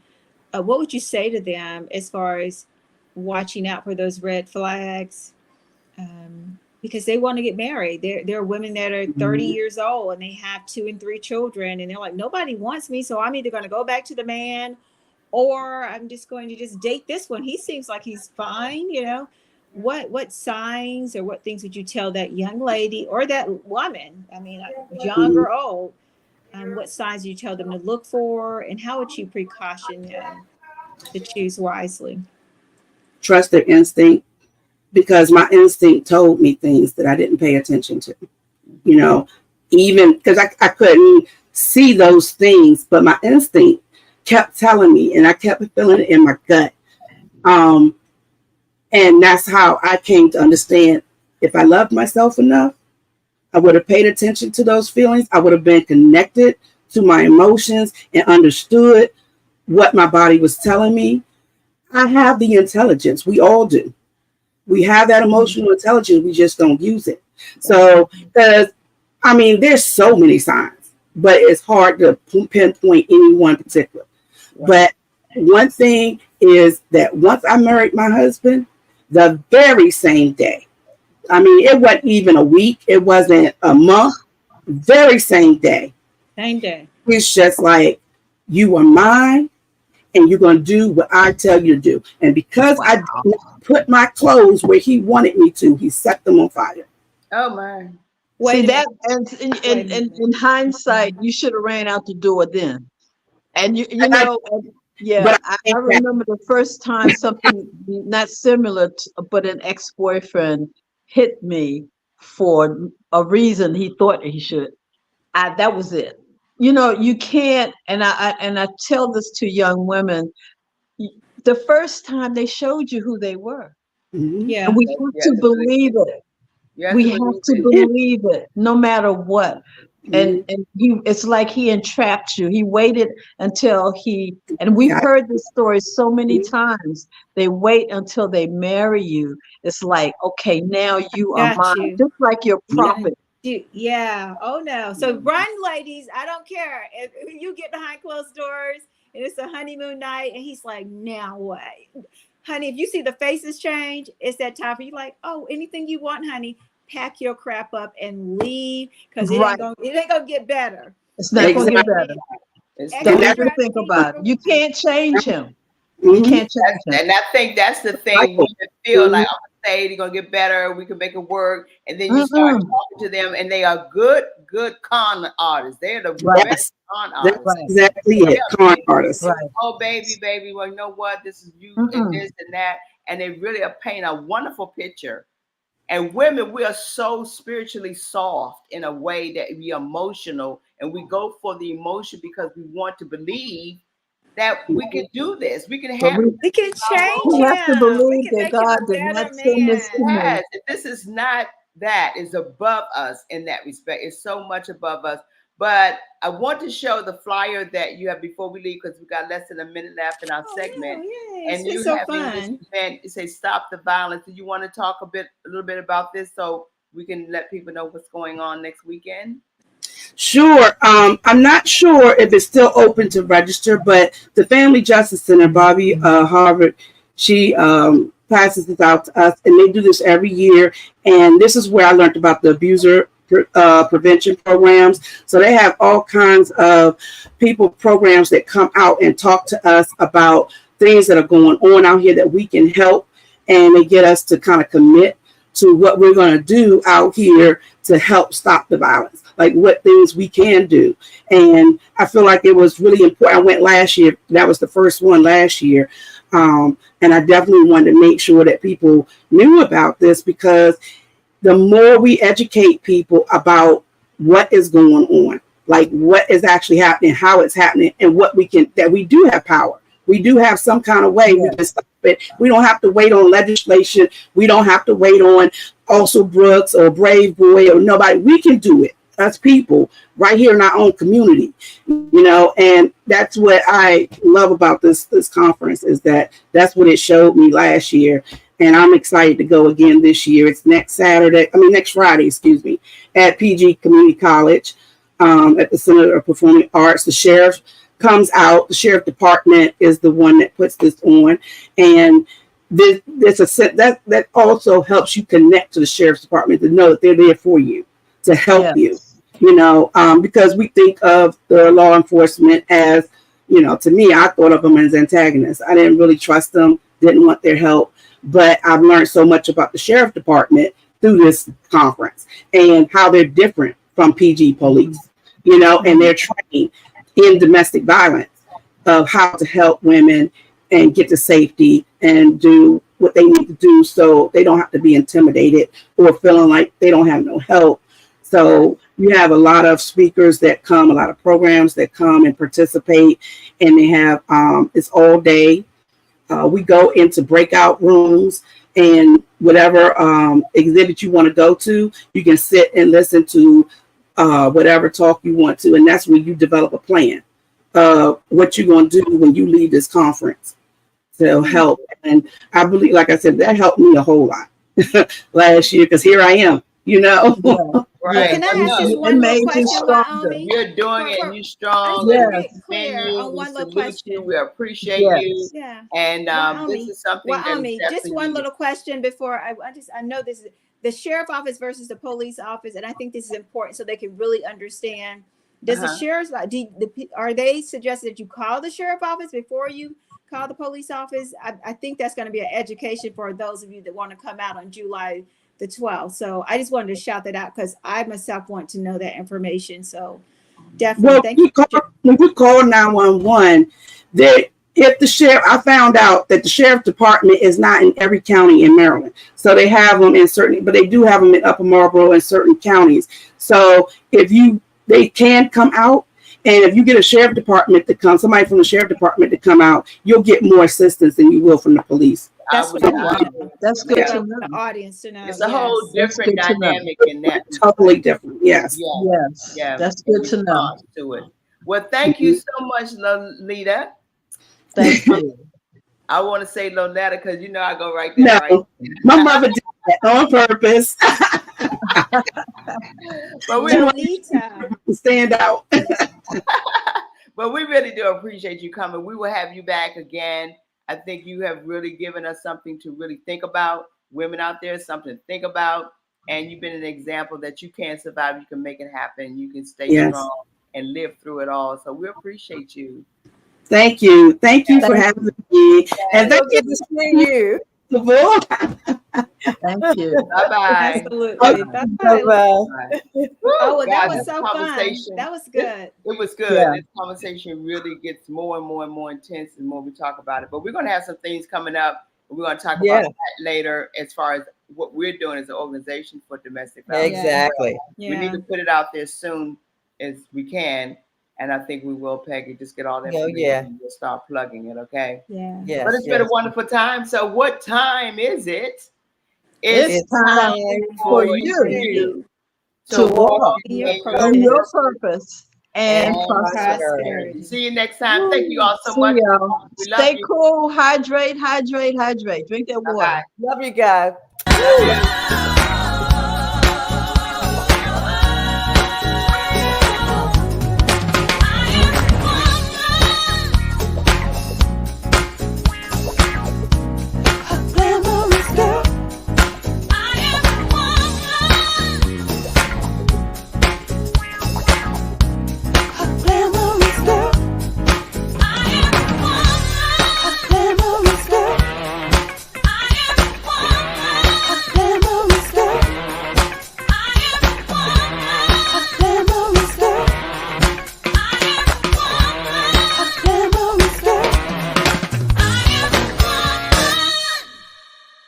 What would you say to them as far as watching out for those red flags? Because they want to get married. There are women that are 30 years old and they have 2 and 3 children, and they're like, nobody wants me, so I'm either going to go back to the man, or I'm just going to just date this one. He seems like he's fine. What signs or what things would you tell that young lady or that woman? I mean, young or old. What signs do you tell them to look for, and how would you precaution them to choose wisely? Trust their instinct, because my instinct told me things that I didn't pay attention to. Even because I couldn't see those things, but my instinct kept telling me, and I kept feeling it in my gut. And that's how I came to understand, if I loved myself enough, I would have paid attention to those feelings. I would have been connected to my emotions and understood what my body was telling me. I have the intelligence. We all do. We have that emotional intelligence. We just don't use it. So, there's so many signs, but it's hard to pinpoint any one particular. But one thing is that once I married my husband, the very same day, it wasn't even a week, it wasn't a month, very same day. Same day. It's just like, you are mine, and you're going to do what I tell you to do. And because I did not put my clothes where he wanted me to, he set them on fire. Oh my. See that, and in hindsight, you should have ran out the door then. And I remember the first time something not similar, but an ex-boyfriend hit me for a reason he thought he should. That was it. You can't, and I tell this to young women, the first time they showed you who they were. Yeah. And we have to believe it. We have to believe it, no matter what. And it's like he entrapped you. He waited until and we've heard this story so many times. They wait until they marry you. It's like, okay, now you are mine, just like your prophet. Yeah. Oh no. So run, ladies. I don't care if you get behind closed doors and it's a honeymoon night, and he's like, now what? Honey, if you see the faces change, it's that time for you. Like, oh, anything you want, honey. Pack your crap up and leave, because it ain't gonna get better. It's not gonna get better. Don't even think about it. You can't change him. You can't change him. And I think that's the thing. We feel like, I'm gonna say it's gonna get better, we can make it work, and then you start talking to them, and they are good con artists. They're the best con artists. That's exactly it. Con artists. Right. Oh, baby, well, you know what? This is you and this and that, and they really are painting a wonderful picture. And women, we are so spiritually soft in a way that we are emotional, and we go for the emotion because we want to believe that we can do this. We can change. We have to believe that God did not send this to me. Yes, this is not that. It's above us in that respect. It's so much above us. But I want to show the flyer that you have before we leave, because we got less than a minute left in our segment. And you have this event. It says "Stop the Violence." Do you want to talk a little bit about this so we can let people know what's going on next weekend? Sure. I'm not sure if it's still open to register, but the Family Justice Center, Bobby Harvard, she passes this out to us, and they do this every year. And this is where I learned about the abuser prevention programs. So they have all kinds of programs that come out and talk to us about things that are going on out here that we can help, and they get us to kind of commit to what we're going to do out here to help stop the violence, like what things we can do. And I feel like it was really important. I went last year. That was the first one last year. And I definitely wanted to make sure that people knew about this, because the more we educate people about what is going on, like what is actually happening, how it's happening, and what we do have power. We do have some kind of way we can stop it. We don't have to wait on legislation. We don't have to wait on also Brooks or Brave Boy or nobody. We can do it. us people right here in our own community, you know. And that's what I love about this conference, is that that's what it showed me last year. And I'm excited to go again this year. It's next Friday, excuse me, at PG Community College, at the Center of Performing Arts. The sheriff comes out. The sheriff department is the one that puts this on, and that also helps you connect to the sheriff's department, to know that they're there for you, to help you. You know, because we think of the law enforcement as, you know, to me, I thought of them as antagonists. I didn't really trust them, didn't want their help. But I've learned so much about the sheriff department through this conference, and how they're different from PG police, you know, and they're trained in domestic violence, of how to help women and get to safety and do what they need to do, so they don't have to be intimidated or feeling like they don't have no help. So you have a lot of speakers that come, a lot of programs that come and participate, and they have, it's all day. We go into breakout rooms, and whatever exhibit you want to go to, you can sit and listen to whatever talk you want to. And that's when you develop a plan of what you're going to do when you leave this conference to help. And I believe, like I said, that helped me a whole lot last year, because here I am, you know. Yeah. Right. Can I ask just It one made more you question, stronger. Naomi? You're doing it, and you're strong. I And just we want to be clear commend you. on We one little salute you. question. We appreciate Yes. you. Yeah. And this Naomi, is something that is Naomi, just definitely one needed. little question before I know this is the sheriff office versus the police office, and I think this is important so they can really understand. Does the sheriff's are they suggesting that you call the sheriff office before you call the police office? I think that's going to be an education for those of you that want to come out on July the 12th. So I just wanted to shout that out, because I myself want to know that information. So definitely, Well, thank you. when we call 911, if the sheriff, I found out that the sheriff department is not in every county in Maryland. So they have them in certain, but they do have them in Upper Marlboro and certain counties. So they can come out, and if you get a sheriff department to come, somebody from the sheriff department to come out, you'll get more assistance than you will from the police. That's what I want to know. That's good to The know. audience to know. It's a whole different That's good to know. dynamic in that. Totally different. Yes. Yes. Yeah. That's good to know. To it. Well, thank you so much, Lolita. Thank you. I want to say Lolita because you know I go right there. No, right? my mother did that on purpose. But we Lolita. Stand out. But we really do appreciate you coming. We will have you back again. I think you have really given us something to really think about. Women out there, something to think about. And you've been an example that you can survive. You can make it happen. You can stay strong and live through it all. So we appreciate you. Thank you. Thank you for having me. And thank you Good to see you. Thank you. Bye-bye. Absolutely. Bye-bye. Oh, that was this so fun. That was good. It was good. Yeah. This conversation really gets more and more and more intense the more we talk about it. But we're going to have some things coming up. We're going to talk about that later as far as what we're doing as an organization for domestic violence. Exactly. Yeah. We need to put it out there soon as we can. And I think we will, Peggy, just get all that information and we'll start plugging it, okay? Yeah. Yes, But it's been a wonderful time. So what time is it? It's time for you to walk in your purpose and prosperity. See you next time. Thank you all so much. Y'all. We love Stay you. cool. Hydrate. Drink that water. Bye-bye. Love you guys.